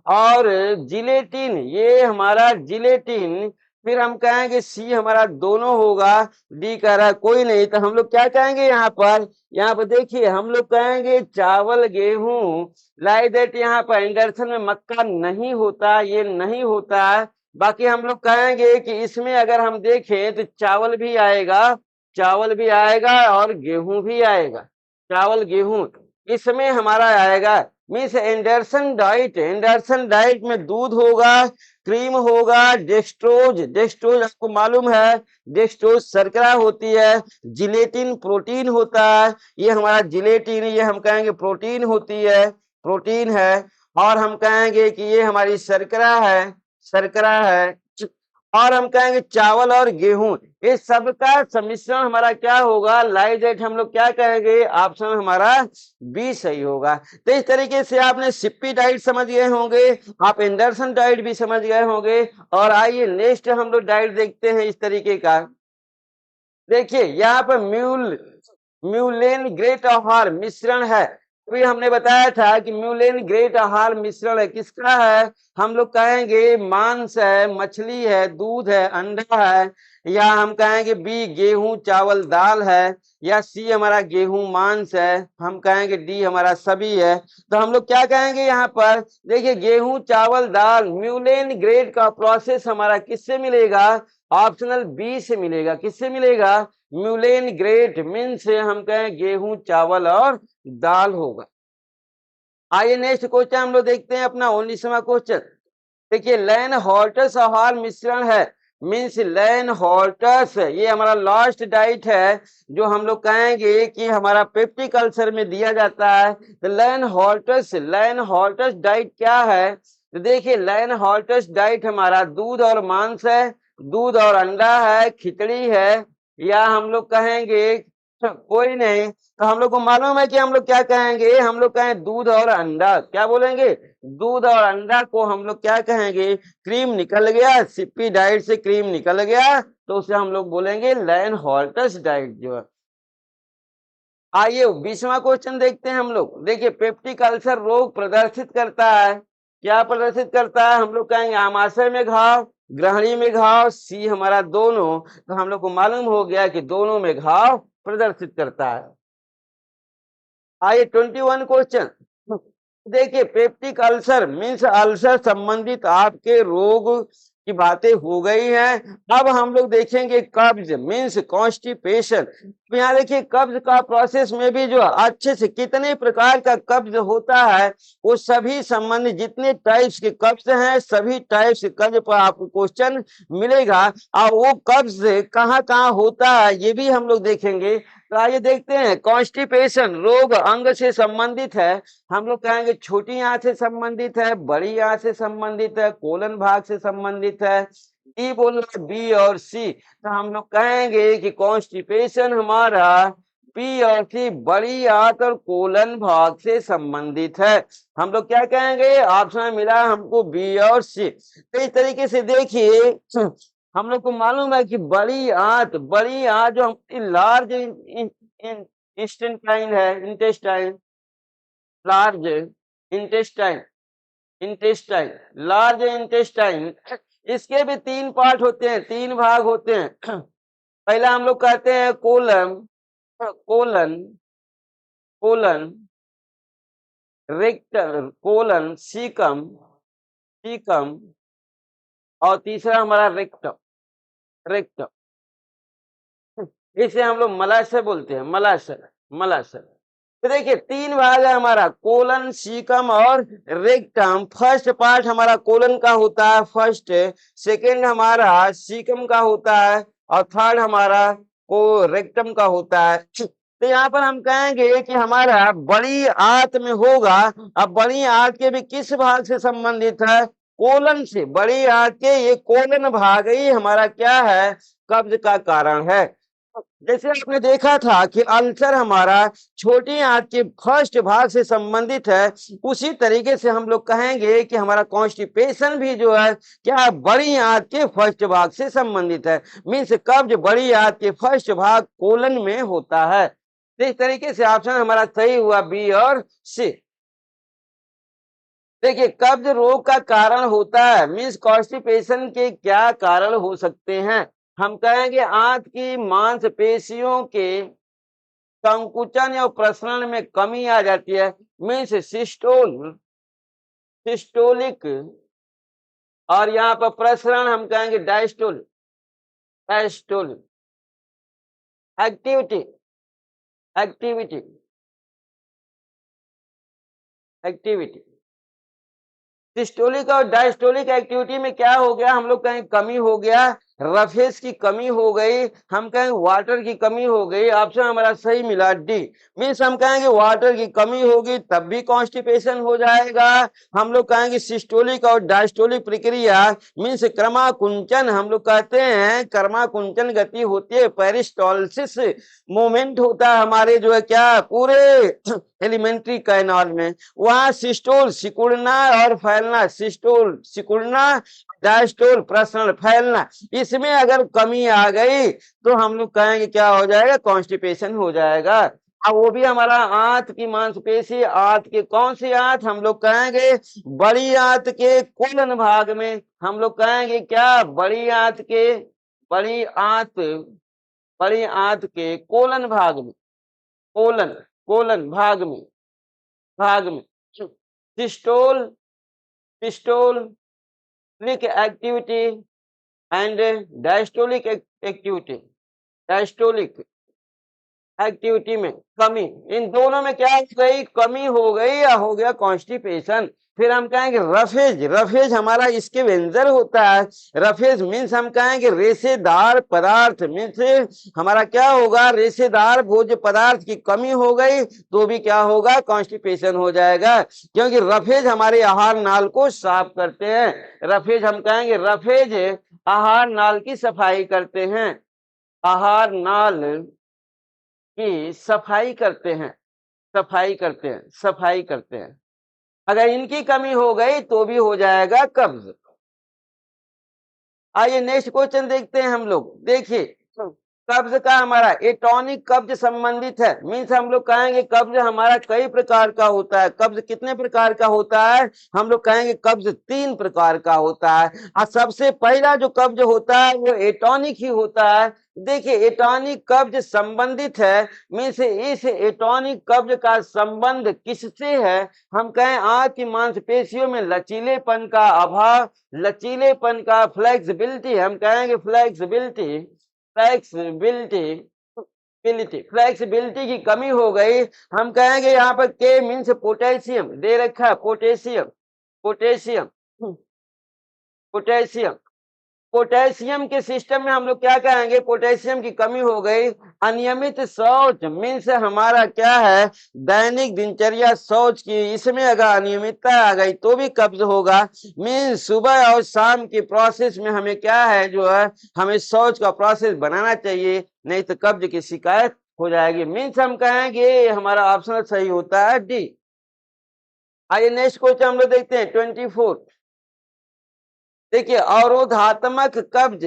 और जिलेटिन, ये हमारा जिलेटिन, फिर हम कहेंगे सी हमारा दोनों होगा, डी कह रहा है कोई नहीं, तो हम लोग क्या कहेंगे यहाँ पर, यहाँ पर देखिए हम लोग कहेंगे चावल, गेहूं, लाइक दैट, यहाँ पर एंडरसन में मक्का नहीं होता, ये नहीं होता। बाकी हम लोग कहेंगे कि इसमें अगर हम देखें तो चावल भी आएगा, चावल भी आएगा और गेहूं भी आएगा, चावल गेहूं इसमें हमारा आएगा। Means Anderson diet, Anderson diet में दूध होगा, क्रीम होगा, डेक्सट्रोज, डेक्सट्रोज आपको मालूम है, डेक्सट्रोज शर्करा होती है, जिलेटिन प्रोटीन होता है, ये हमारा जिलेटिन, ये हम कहेंगे प्रोटीन होती है, प्रोटीन है, और हम कहेंगे कि ये हमारी शर्करा है, शर्करा है, और हम कहेंगे चावल और गेहूं, ये सबका सम्मिश्रण हमारा क्या होगा, लाइजेट, हम लोग क्या कहेंगे, ऑप्शन हमारा बी सही होगा। तो इस तरीके से आपने शिप्पी डाइट समझ गए होंगे, आप एंडरसन डाइट भी समझ गए होंगे। और आइए नेक्स्ट हम लोग डाइट देखते हैं इस तरीके का। देखिए यहाँ पर म्यूलेन ग्रेट आहार मिश्रण है, अभी हमने बताया था कि म्यूलेन ग्रेट आहार मिश्रण है, किसका है, हम लोग कहेंगे मांस है, मछली है, दूध है, अंडा है, या हम कहेंगे बी गेहूं, चावल, दाल है, या सी हमारा गेहूं, मांस है, हम कहेंगे डी हमारा सभी है। तो हम लोग क्या कहेंगे यहाँ पर, देखिए गेहूं, चावल, दाल, म्यूलेन ग्रेड का प्रोसेस हमारा किससे मिलेगा, ऑप्शनल बी से मिलेगा, किससे मिलेगा, म्यूलेन ग्रेट, मीन से हम कहें गेहूं, चावल और दाल होगा। आइए नेक्स्ट क्वेश्चन हम लोग देखते हैं अपना 19वां क्वेश्चन। देखिए लैन हॉर्टस आहार मिश्रण है, मीन्स लैन हॉर्टस, ये हमारा लास्ट डाइट है जो हम लोग कहेंगे कि हमारा पेप्टिक अल्सर में दिया जाता है। तो लैन हॉर्टस डाइट क्या है, तो देखिए लैन हॉर्टस डाइट हमारा दूध और मांस है, दूध और अंडा है, खिचड़ी है, या हम लोग कहेंगे कोई नहीं, तो हम लोग को मालूम है कि हम लोग क्या कहेंगे, हम लोग कहें दूध और अंडा, क्या बोलेंगे, दूध और अंडा को हम लोग क्या कहेंगे, क्रीम निकल गया, सिप्पी डाइट से क्रीम निकल गया, तो उसे हम लोग बोलेंगे लैन हॉर्टस डाइट जो है। आइए 20वां क्वेश्चन देखते हैं हम लोग। देखिए पेप्टिक अल्सर रोग प्रदर्शित करता है, क्या प्रदर्शित करता है, हम लोग कहेंगे आमाशय में घाव, ग्रहणी में घाव, सी हमारा दोनों, तो हम लोग को मालूम हो गया कि दोनों में घाव प्रदर्शित करता है। आइए 21 क्वेश्चन देखिए, पेप्टिक अल्सर मीन्स अल्सर संबंधित आपके रोग की बातें हो गई हैं। अब हम लोग देखेंगे कब्ज मीन्स कॉन्स्टिपेशन। यहाँ देखिए कब्ज का प्रोसेस में भी जो अच्छे से कितने प्रकार का कब्ज होता है, वो सभी संबंधित जितने टाइप्स के कब्ज हैं, सभी टाइप्स के कब्ज पर आपको क्वेश्चन मिलेगा। और वो कब्ज कहाँ कहाँ होता है ये भी हम लोग देखेंगे। तो आइए देखते हैं, कॉन्स्टिपेशन रोग अंग से संबंधित है, हम लोग कहेंगे छोटी आंत से संबंधित है, बड़ी आंत से संबंधित है, कोलन भाग से संबंधित है, डी बोलना बी और सी। तो हम लोग कहेंगे कि कॉन्स्टिपेशन हमारा बी और सी बड़ी आंत और कोलन भाग से संबंधित है। हम लोग क्या कहेंगे, ऑप्शन मिला हमको बी और सी। तो इस तरीके से देखिए हम लोग को मालूम है कि बड़ी आंत जो लार्ज इंटेस्टाइन है, intestine, large intestine, intestine, large intestine. इसके भी 3 पार्ट होते हैं, 3 भाग होते हैं। पहला हम लोग कहते हैं colon, colon, colon, rectum, colon, caecum, caecum, और तीसरा हमारा रेक्टम, रेक्टम। इसे हम लोग मलाशय बोलते हैं, मलाशय, मलाशय। तो देखिए 3 भाग है हमारा, कोलन, सीकम और रेक्टम। फर्स्ट पार्ट हमारा कोलन का होता है फर्स्ट, सेकंड हमारा सीकम का होता है, और थर्ड हमारा को रेक्टम का होता है। तो यहाँ पर हम कहेंगे कि हमारा बड़ी आंत में होगा। अब बड़ी आंत के भी किस भाग से संबंधित है? कोलन से। बड़ी आंत के ये कोलन भाग ही हमारा क्या है? कब्ज का कारण है। जैसे आपने देखा था कि अल्सर हमारा छोटी आंत के फर्स्ट भाग से संबंधित है, उसी तरीके से हम लोग कहेंगे कि हमारा कॉन्स्टिपेशन भी जो है क्या बड़ी आंत के फर्स्ट भाग से संबंधित है। मीन्स कब्ज बड़ी आंत के फर्स्ट भाग कोलन में होता है। तो इस तरीके से ऑप्शन हमारा सही हुआ बी और सी। देखिए कब्ज रोग का कारण होता है, मीन्स कॉन्स्टिपेशन के क्या कारण हो सकते हैं? हम कहेंगे आंत की मांसपेशियों के संकुचन या प्रसरण में कमी आ जाती है, मीन्स सिस्टोल, सिस्टोलिक, और यहाँ पर प्रसरण हम कहेंगे diastole, diastole. Activity, activity, activity, systolic और डायस्टोलिक एक्टिविटी में क्या हो गया? हम लोग कहें कमी हो गया, रफेज की कमी हो गई, हम कहेंगे वाटर की कमी हो गई। ऑप्शन हमारा सही मिला डी। मीन्स हम कहेंगे वाटर की कमी होगी तब भी कॉन्स्टिपेशन हो जाएगा। हम लोग कहेंगे सिस्टोलिक और डायस्टोलिक प्रक्रिया मीन्स क्रमाकुंचन, हम लोग कहते हैं क्रमाकुंचन गति होती है, पेरिस्टोलिसिस मूवमेंट होता है हमारे जो है क्या पूरे एलिमेंट्री कैनाल में। वहां सिस्टोल सिकुड़ना और फैलना, सिस्टोल सिकुड़ना, डायस्टोल प्रसरण फैलना, इसमें अगर कमी आ गई तो हम लोग कहेंगे क्या हो जाएगा? कॉन्स्टिपेशन हो जाएगा। अब वो भी हमारा आंत की मांसपेशी, आंत के कौन सी आंत? हम लोग कहेंगे बड़ी आंत के कोलन भाग में। हम लोग कहेंगे क्या? बड़ी आंत के, बड़ी आंत, बड़ी आंत के कोलन भाग में, कोलन, कोलन भाग में, भाग में systole, systolic activity and diastolic activity, diastolic activity में कमी, इन दोनों में क्या हो गई? कमी हो गई या हो गया कॉन्स्टिपेशन। फिर हम कहेंगे रफेज, रफेज हमारा इसके व्यंजन होता है। रफेज मीन्स हम कहेंगे रेशेदार पदार्थ, मीन्स हमारा क्या होगा? रेशेदार भोज्य पदार्थ की कमी हो गई तो भी क्या होगा? कॉन्स्टिपेशन हो जाएगा, क्योंकि रफेज हमारे आहार नाल को साफ करते हैं। रफेज हम कहेंगे, रफेज आहार नाल की सफाई करते हैं, आहार नाल की सफाई करते हैं, सफाई करते हैं, सफाई करते हैं। अगर इनकी कमी हो गई तो भी हो जाएगा कब्ज। आइए नेक्स्ट क्वेश्चन देखते हैं हम लोग। देखिए कब्ज का हमारा एटॉनिक कब्ज संबंधित है, मीन्स हम लोग कहेंगे कब्ज हमारा कई प्रकार का होता है। कब्ज कितने प्रकार का होता है? हम लोग कहेंगे कब्ज 3 प्रकार का होता है। और सबसे पहला जो कब्ज होता है वो एटॉनिक ही होता है। देखिए एटॉनिक कब्ज संबंधित है, मीन्स इस एटॉनिक कब्ज का संबंध किससे है? हम कहें आंत की मांसपेशियों में लचीलेपन का अभाव, लचीलेपन का, फ्लेक्सिबिलिटी, हम कहेंगे फ्लेक्सिबिलिटी, फ्लेक्सिबिलिटी, फ्लेक्सिबिलिटी की कमी हो गई। हम कहेंगे यहाँ पर के मीन्स पोटेशियम दे रखा है, पोटेशियम, पोटेशियम, पोटेशियम, पोटेशियम के सिस्टम में हम लोग क्या कहेंगे? पोटेशियम की कमी हो गई। अनियमित शौच मीन्स हमारा क्या है? दैनिक दिनचर्या शौच की, इसमें अगर अनियमितता आ गई तो भी कब्ज होगा। मीन्स सुबह और शाम की प्रोसेस में हमें क्या है जो है हमें शौच का प्रोसेस बनाना चाहिए, नहीं तो कब्ज की शिकायत हो जाएगी। मीन्स हम कहेंगे हमारा ऑप्शन सही होता है डी। आइए नेक्स्ट क्वेश्चन हम लोग देखते हैं 24। देखिए अवरोधात्मक कब्ज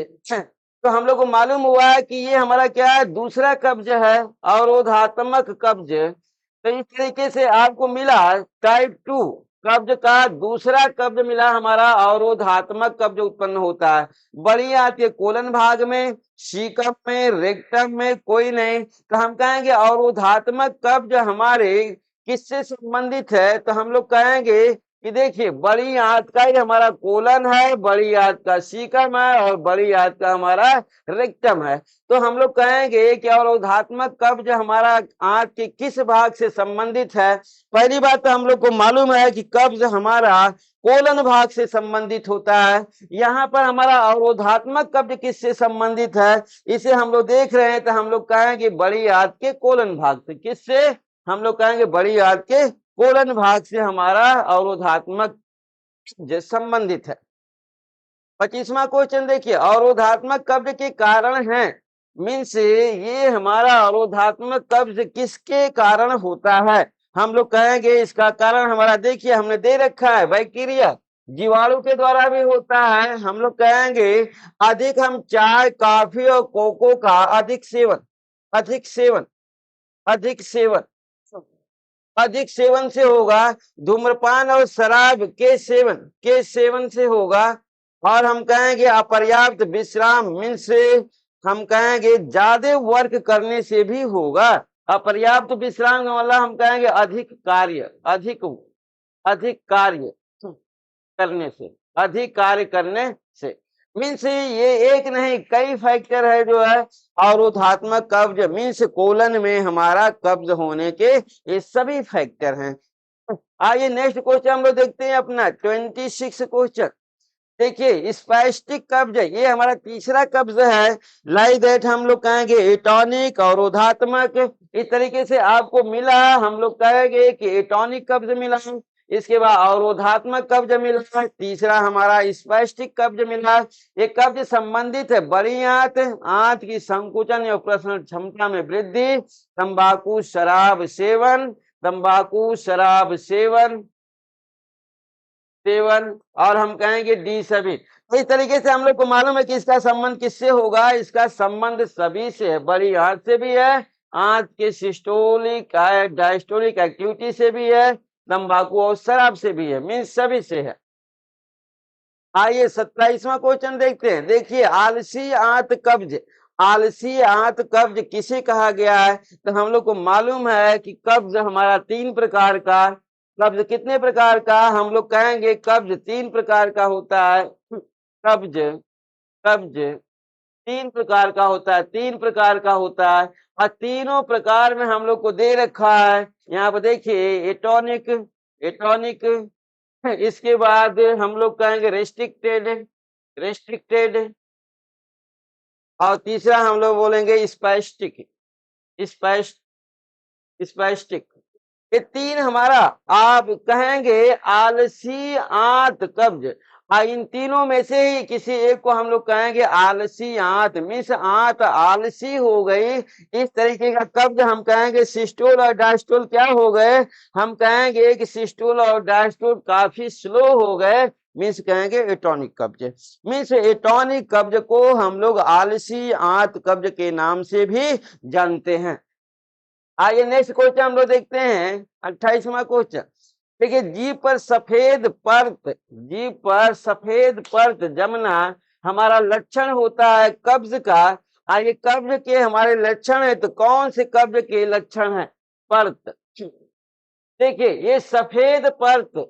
तो हम लोग को मालूम हुआ है कि ये हमारा क्या है, दूसरा कब्ज है, अवरोधात्मक कब्ज। तो इस तरीके से आपको मिला टाइप 2 कब्ज का दूसरा कब्ज मिला हमारा, अवरोधात्मक कब्ज उत्पन्न होता है। बड़ी आंत के कोलन भाग में, सीकम में, रेक्टम में कोई नहीं। तो हम कहेंगे अवरोधात्मक कब्ज हमारे किससे संबंधित है, तो हम लोग कहेंगे कि देखिए बड़ी आंत का ही हमारा कोलन है, बड़ी आंत का सीकम है और बड़ी आंत का हमारा रेक्टम है। तो हम लोग कहेंगे कि अवरोधात्मक कब्ज हमारा आंत के किस भाग से संबंधित है। पहली बात तो हम लोग को मालूम है कि कब्ज हमारा कोलन भाग से संबंधित होता है। यहाँ पर हमारा अवरोधात्मक कब्ज किससे संबंधित है, इसे हम लोग देख रहे हैं, तो हम लोग कहेंगे बड़ी आंत के कोलन भाग से। किससे, हम लोग कहेंगे बड़ी आंत के कोलन भाग से हमारा अवरोधात्मक जो संबंधित है। 25वां क्वेश्चन देखिए, अवरोधात्मक कब्ज के कारण है, मीन्स ये हमारा अवरोधात्मक कब्ज किसके कारण होता है। हम लोग कहेंगे इसका कारण हमारा देखिए हमने दे रखा है, बैक्टीरिया जीवाणु के द्वारा भी होता है। हम लोग कहेंगे अधिक हम चाय, कॉफी और कोको का अधिक सेवन, अधिक सेवन, अधिक सेवन, अधिक सेवन से होगा। धूम्रपान और शराब के सेवन से होगा। और हम कहेंगे अपर्याप्त विश्राम मीन्स हम कहेंगे ज्यादा वर्क करने से भी होगा। अपर्याप्त विश्राम का मतलब हम कहेंगे अधिक कार्य, अधिक कार्य करने से, अधिक कार्य करने से। मीन्स ये एक नहीं कई फैक्टर है जो है अवरोधात्मक कब्ज मीन्स कोलन में हमारा कब्ज होने के ये सभी फैक्टर हैं। आइए नेक्स्ट क्वेश्चन हम लोग देखते हैं अपना 26 क्वेश्चन। देखिए स्पैस्टिक कब्ज ये हमारा तीसरा कब्ज है। लाइक दैट हम लोग कहेंगे एटॉनिक, अवरोधात्मक, इस तरीके से आपको मिला। हम लोग कहेंगे कि एटॉनिक कब्ज मिला, इसके बाद अवरोधात्मक कब्ज मिला, तीसरा हमारा स्पैस्टिक कब्ज मिला। ये कब्ज संबंधित है बड़ी आंत, आंत की संकुचन या प्रसरण क्षमता में वृद्धि, तंबाकू शराब सेवन, तंबाकू शराब सेवन और हम कहेंगे डी सभी। तो इस तरीके से हम लोग को मालूम है कि इसका संबंध किससे होगा, इसका संबंध सभी से है। बड़ी आंत से भी है, आंत के सिस्टोलिक डायस्टोलिक एक्टिविटी से भी है, तंबाकू और शराब से भी है, मीन्स सभी से है। आइए 27वां क्वेश्चन देखते हैं। देखिए आलसी आंत कब्ज, आलसी आंत कब्ज किसे कहा गया है, तो हम लोग को मालूम है कि कब्ज हमारा 3 प्रकार का, कब्ज कितने प्रकार का, हम लोग कहेंगे कब्ज 3 प्रकार का होता है। कब्ज कब्ज 3 प्रकार का होता है, 3 प्रकार का होता है। और तीनों प्रकार में हम लोग को दे रखा है। यहाँ पर देखिए एटॉनिक, एटॉनिक, इसके बाद हम लोग कहेंगे रेस्ट्रिक्टेड, रेस्ट्रिक्टेड, और तीसरा हम लोग बोलेंगे स्पैस्टिक, स्पैस्टिक। ये 3 हमारा आप कहेंगे आलसी आंत कब्ज। इन तीनों में से ही किसी एक को हम लोग कहेंगे आलसी आंत, मीन्स आंत आलसी हो गई। इस तरीके का कब्ज हम कहेंगे सिस्टोल और डायस्टोल क्या हो गए, हम कहेंगे कि सिस्टोल और डायस्टोल काफी स्लो हो गए, मीन्स कहेंगे एटॉनिक कब्ज। मीन्स एटॉनिक कब्ज को हम लोग आलसी आंत कब्ज के नाम से भी जानते हैं। आइए नेक्स्ट क्वेश्चन हम लोग देखते हैं 28वां क्वेश्चन। देखिए जीभ पर सफेद परत, जीभ पर सफेद परत जमना हमारा लक्षण होता है कब्ज का। आइए कब्ज के हमारे लक्षण है, तो कौन से कब्ज के लक्षण है, परत। देखिए ये सफेद परत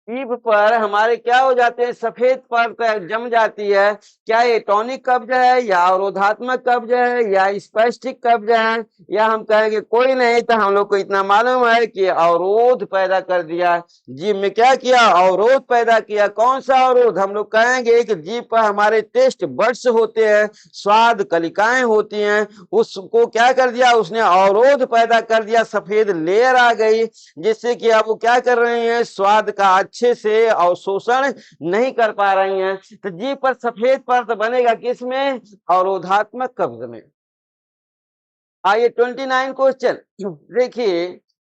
जीभ पर हमारे क्या हो जाते हैं, सफेद परत जम जाती है। क्या ये टॉनिक कब्ज है या अवरोधात्मक कब्ज है या स्पैस्टिक कब्ज है, या हम कहेंगे कोई नहीं। तो हम लोग को इतना मालूम है कि अवरोध पैदा कर दिया, जीभ में क्या किया, अवरोध पैदा किया। कौन सा अवरोध, हम लोग कहेंगे कि जीभ पर हमारे टेस्ट बड्स होते हैं, स्वाद कलिकाएं होती हैं, उसको क्या कर दिया, उसने अवरोध पैदा कर दिया, सफेद लेयर आ गई, जिससे कि अब वो क्या कर रही है, स्वाद का अच्छे से अवशोषण नहीं कर पा रही हैं। तो जीभ पर सफेद परत बनेगा किसमें, अवरोधात्मक कब्ज में। आइए 29 क्वेश्चन देखिए,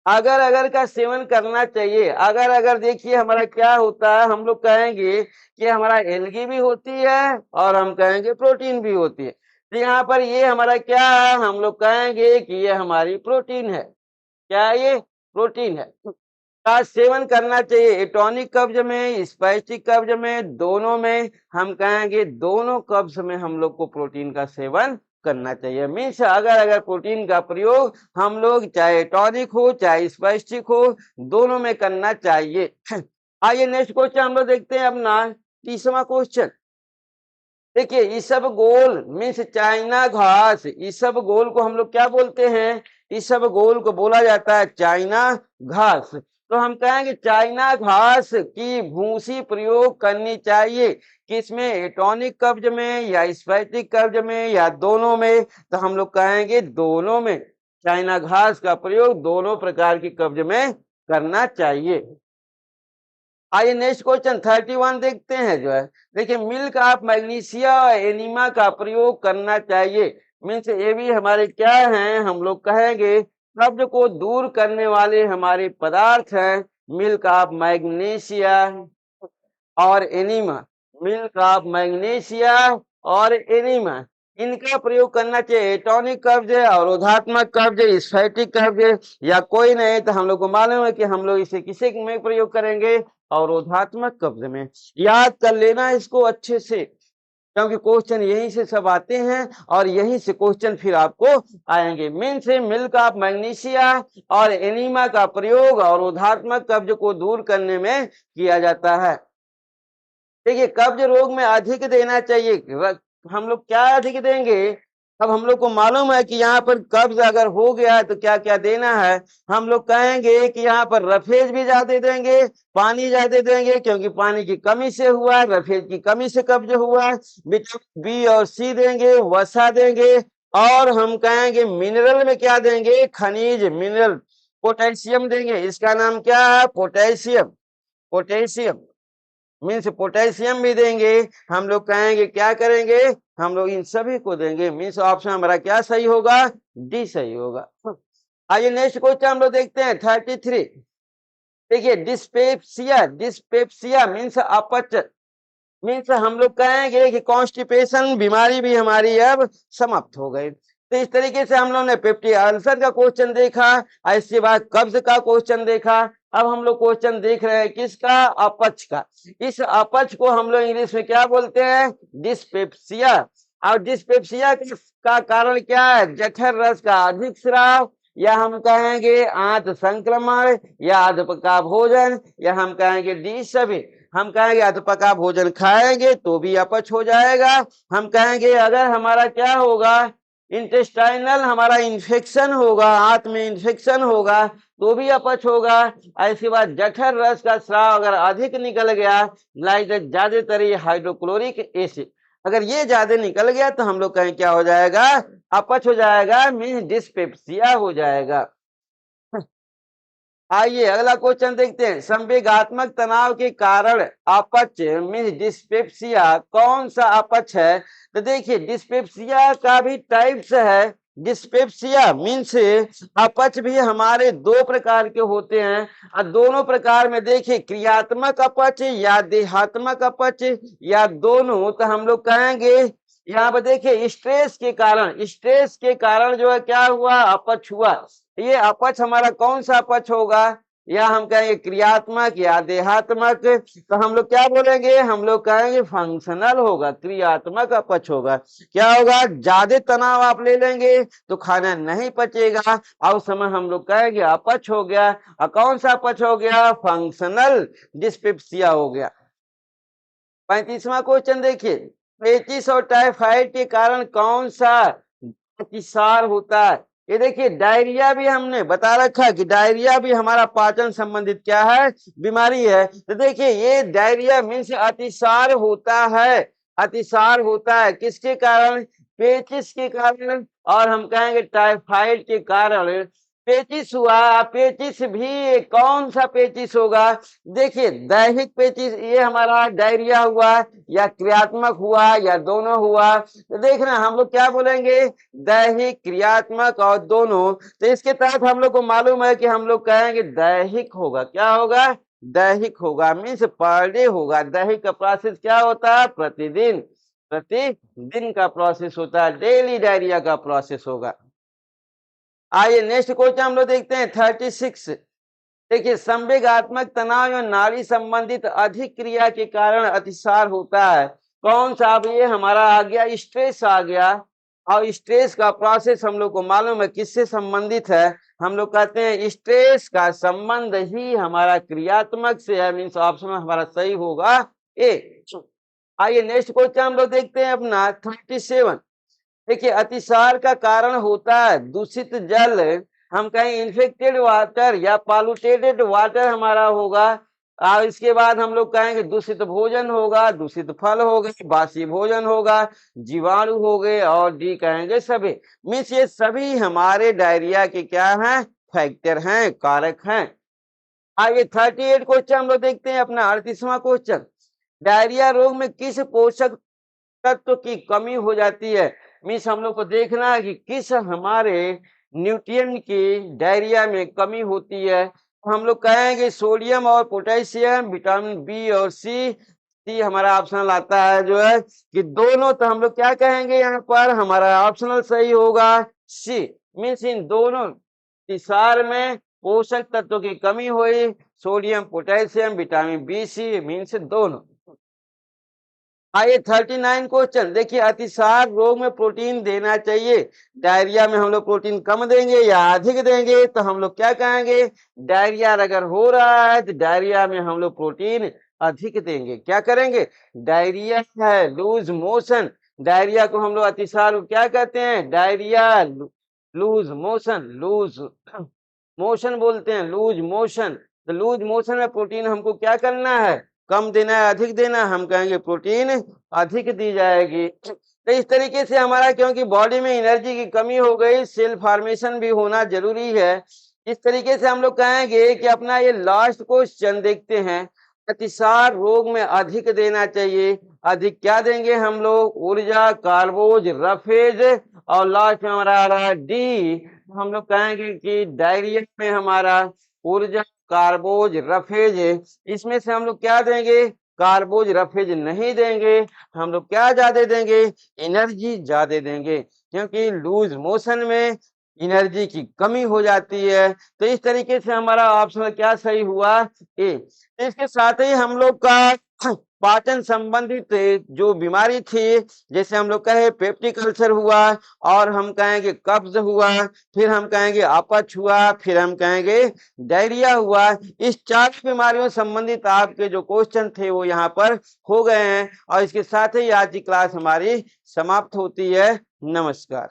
अगर अगर का सेवन करना चाहिए। अगर अगर देखिए हमारा क्या होता है, हम लोग कहेंगे कि हमारा एलगी भी होती है और हम कहेंगे प्रोटीन भी होती है। तो यहाँ पर ये हमारा क्या है, हम लोग कहेंगे कि ये हमारी प्रोटीन है। क्या है ये? प्रोटीन है। का सेवन करना चाहिए एटॉनिक कब्ज में, स्पाइस्टिक कब्ज में, दोनों में। हम कहेंगे दोनों कब्ज में हम लोग को प्रोटीन का सेवन करना चाहिए। मीन्स अगर अगर प्रोटीन का प्रयोग हम लोग चाहे टॉनिक हो चाहे स्पाइस्टिक हो, दोनों में करना चाहिए। आइए नेक्स्ट क्वेश्चन हम लोग देखते हैं अपना 30वां क्वेश्चन। देखिए इसबगोल मीन्स चाइना घास। इसबगोल को हम लोग क्या बोलते हैं? इसबगोल को बोला जाता है चाइना घास। तो हम कहेंगे चाइना घास की भूसी प्रयोग करनी चाहिए, किसमें? एटॉनिक कब्ज में या स्पाइटिक कब्ज में या दोनों में? तो हम लोग कहेंगे दोनों में। चाइना घास का प्रयोग दोनों प्रकार की कब्ज में करना चाहिए। आइए नेक्स्ट क्वेश्चन 31 देखते हैं जो है। देखिए मिल्क ऑफ मैग्नीशिया और एनीमा का प्रयोग करना चाहिए। मीन्स ये भी हमारे क्या हैं, हम लोग कहेंगे कब्ज को दूर करने वाले हमारे पदार्थ हैं। मिल्क ऑफ मैग्नीशिया और एनीमा। मिल्क ऑफ मैग्नीशिया और एनीमा, इनका प्रयोग करना चाहिए। टॉनिक कब्ज है, अवरोधात्मक कब्ज है, स्फैटिक कब्ज है, या कोई नहीं तो हम लोग को मालूम है कि हम लोग इसे किसे में प्रयोग करेंगे? अवरोधात्मक कब्ज में। याद कर लेना इसको अच्छे से, क्योंकि क्वेश्चन यहीं से सब आते हैं और यहीं से क्वेश्चन फिर आपको आएंगे। मीन्स मिल्क ऑफ मैग्नीशिया और एनीमा का प्रयोग अवरोधात्मक कब्ज को दूर करने में किया जाता है। देखिए कब्ज रोग में अधिक देना चाहिए। हम लोग क्या अधिक देंगे? अब हम लोग को मालूम है कि यहाँ पर कब्ज अगर हो गया है तो क्या क्या देना है। हम लोग कहेंगे कि यहाँ पर रफेज भी ज्यादा देंगे, पानी ज्यादा देंगे, क्योंकि पानी की कमी से हुआ है, रफेज की कमी से कब्ज हुआ है। विटामिन बी और सी देंगे, वसा देंगे, और हम कहेंगे मिनरल में क्या देंगे? खनिज मिनरल। पोटेशियम देंगे, इसका नाम क्या है? पोटेशियम। पोटेशियम मीन्स पोटेशियम भी देंगे। हम लोग कहेंगे क्या करेंगे? हम लोग इन सभी को देंगे। मीन्स ऑप्शन हमारा क्या सही होगा? डी सही होगा। आइए नेक्स्ट क्वेश्चन हम लोग देखते हैं 33। देखिए डिस्पेप्सिया। डिस्पेप्सिया मीन्स अपच। मीन्स हम लोग कहेंगे कि कॉन्स्टिपेशन बीमारी भी हमारी अब समाप्त हो गई। तो इस तरीके से हम लोग ने पेप्टिक अल्सर का क्वेश्चन देखा, इसके बाद कब्ज का क्वेश्चन देखा। अब हम लोग क्वेश्चन देख रहे हैं किसका? अपच का। इस अपच को हम लोग इंग्लिश में क्या बोलते हैं? डिस्पेप्सिया। और डिस्पेप्सिया का कारण क्या है? जठर रस का अधिक स्राव, या हम कहेंगे आंत संक्रमण, या अधपका भोजन, या हम कहेंगे डी सभी। हम कहेंगे अधपका भोजन खाएंगे तो भी अपच हो जाएगा। हम कहेंगे अगर हमारा क्या होगा? इंटेस्टाइनल हमारा इन्फेक्शन होगा, आंत में इन्फेक्शन होगा तो भी अपच होगा। ऐसी बात जठर रस का स्राव अगर अधिक निकल गया, लाइक ज्यादातर ये हाइड्रोक्लोरिक एसिड, अगर ये ज्यादा निकल गया तो हम लोग कहें क्या हो जाएगा? अपच हो जाएगा, मीन्स डिस्पेप्सिया हो जाएगा। आइए अगला क्वेश्चन देखते हैं। संवेगात्मक तनाव के कारण अपच मीन्स डिस्पेप्सिया कौन सा अपच है? तो देखिए डिस्पेप्सिया का भी टाइप्स है। डिस्पेप्सिया मीन्स अपच भी हमारे दो प्रकार के होते हैं, और दोनों प्रकार में देखिए क्रियात्मक अपच या देहात्मक अपच या दोनों। तो हम लोग कहेंगे यहाँ पर देखिए स्ट्रेस के कारण जो है क्या हुआ? अपच हुआ। ये अपच हमारा कौन सा अपच होगा? या हम कहेंगे क्रियात्मक या देहात्मक? तो हम लोग क्या बोलेंगे? हम लोग कहेंगे फंक्शनल होगा, क्रियात्मक अपच होगा। क्या होगा? ज्यादा तनाव आप ले लेंगे तो खाना नहीं पचेगा, और उस समय हम लोग कहेंगे अपच हो गया। और कौन सा अपच हो गया? फंक्शनल डिस्पेप्सिया हो गया। 35वां क्वेश्चन देखिए। पेचिस और टाइफाइड के कारण कौन सा अतिसार होता है? ये देखिए डायरिया भी हमने बता रखा है कि डायरिया भी हमारा पाचन संबंधित क्या है? बीमारी है। तो देखिए ये डायरिया मीन्स अतिसार होता है। अतिसार होता है किसके कारण? पेचिस के कारण, और हम कहेंगे टाइफाइड के कारण पेचिश हुआ, पेचिश भी कौन सा पेचिश होगा? देखिए दैहिक पेचिश ये हमारा डायरिया हुआ या क्रियात्मक हुआ या दोनों हुआ, तो देखना हम लोग क्या बोलेंगे, दैहिक क्रियात्मक और दोनों। तो इसके तहत हम लोग को मालूम है कि हम लोग कहेंगे दैहिक होगा। क्या होगा? दैहिक होगा, मीन्स पर डे होगा। दैहिक का प्रोसेस क्या होता है? प्रतिदिन, प्रतिदिन का प्रोसेस होता है, डेली डायरिया का प्रोसेस होगा। आइए नेक्स्ट क्वेश्चन हम लोग देखते हैं 36। देखिए संवेगात्मक तनाव या नाड़ी संबंधित अधिक क्रिया के कारण अतिसार होता है। कौन सा? अब ये हमारा आ गया स्ट्रेस आ गया, और स्ट्रेस का प्रोसेस हम लोग को मालूम है किससे संबंधित है। हम लोग कहते हैं स्ट्रेस का संबंध ही हमारा क्रियात्मक से है, मीन्स ऑप्शन हमारा सही होगा ए। आइए नेक्स्ट क्वेश्चन हम लोग देखते हैं अपना 37। देखिए अतिसार का कारण होता है दूषित जल, हम कहें इन्फेक्टेड वाटर या पॉल्यूटेड वाटर हमारा होगा। और इसके बाद हम लोग कहेंगे दूषित भोजन होगा, दूषित फल हो गए, बासी भोजन होगा, जीवाणु हो गए, और डी कहेंगे सभी। मीन्स ये सभी हमारे डायरिया के क्या हैं? फैक्टर हैं, कारक हैं। आइए 38 क्वेश्चन हम लोग देखते हैं अपना 38वां क्वेश्चन। डायरिया रोग में किस पोषक तत्व की कमी हो जाती है? मीन्स हम लोग को देखना है कि किस हमारे न्यूट्रिएंट की डायरिया में कमी होती है। तो हम लोग कहेंगे सोडियम और पोटेशियम, विटामिन बी और सी। सी हमारा ऑप्शनल आता है जो है कि दोनों। तो हम लोग क्या कहेंगे यहाँ पर? हमारा ऑप्शनल सही होगा सी। मीन्स इन दोनों अतिसार में पोषक तत्वों की कमी हुई, sodium potassium vitamin B C, means दोनों। आइए 39 क्वेश्चन। देखिए अतिसार रोग में प्रोटीन देना चाहिए, डायरिया में हम लोग प्रोटीन कम देंगे या अधिक देंगे? तो हम लोग क्या कहेंगे, डायरिया अगर हो रहा है तो डायरिया में हम लोग प्रोटीन अधिक देंगे। क्या करेंगे? डायरिया है लूज मोशन, डायरिया को हम लोग अतिसार को क्या कहते हैं? Diarrhoea loose motion, loose motion बोलते हैं, लूज मोशन। तो लूज मोशन में प्रोटीन हमको क्या करना है? कम देना है अधिक देना? हम कहेंगे प्रोटीन अधिक दी जाएगी। तो इस तरीके से हमारा, क्योंकि बॉडी में एनर्जी की कमी हो गई, सेल फॉर्मेशन भी होना जरूरी है। इस तरीके से हम लोग कहेंगे कि अपना ये लास्ट क्वेश्चन देखते हैं। अतिसार रोग में अधिक देना चाहिए, अधिक क्या देंगे हम लोग? ऊर्जा, कार्बोज, रफेज, और लास्ट में हमारा आ रहा है डी। हम लोग कहेंगे कि डायरिया में हमारा ऊर्जा, कार्बोज, रफेज, इसमें से हम लोग क्या देंगे? कार्बोज रफेज नहीं देंगे, हम लोग क्या ज्यादा देंगे? एनर्जी ज्यादा देंगे, क्योंकि लूज मोशन में एनर्जी की कमी हो जाती है। तो इस तरीके से हमारा ऑप्शन क्या सही हुआ? ए। तो इसके साथ ही हम लोग का पाचन संबंधित जो बीमारी थी, जैसे हम लोग कहे पेप्टिक अल्सर हुआ, और हम कहेंगे कब्ज हुआ, फिर हम कहेंगे अपच हुआ, फिर हम कहेंगे डायरिया हुआ। इस 4 बीमारियों संबंधित आपके जो क्वेश्चन थे वो यहाँ पर हो गए हैं, और इसके साथ ही आज की क्लास हमारी समाप्त होती है। नमस्कार।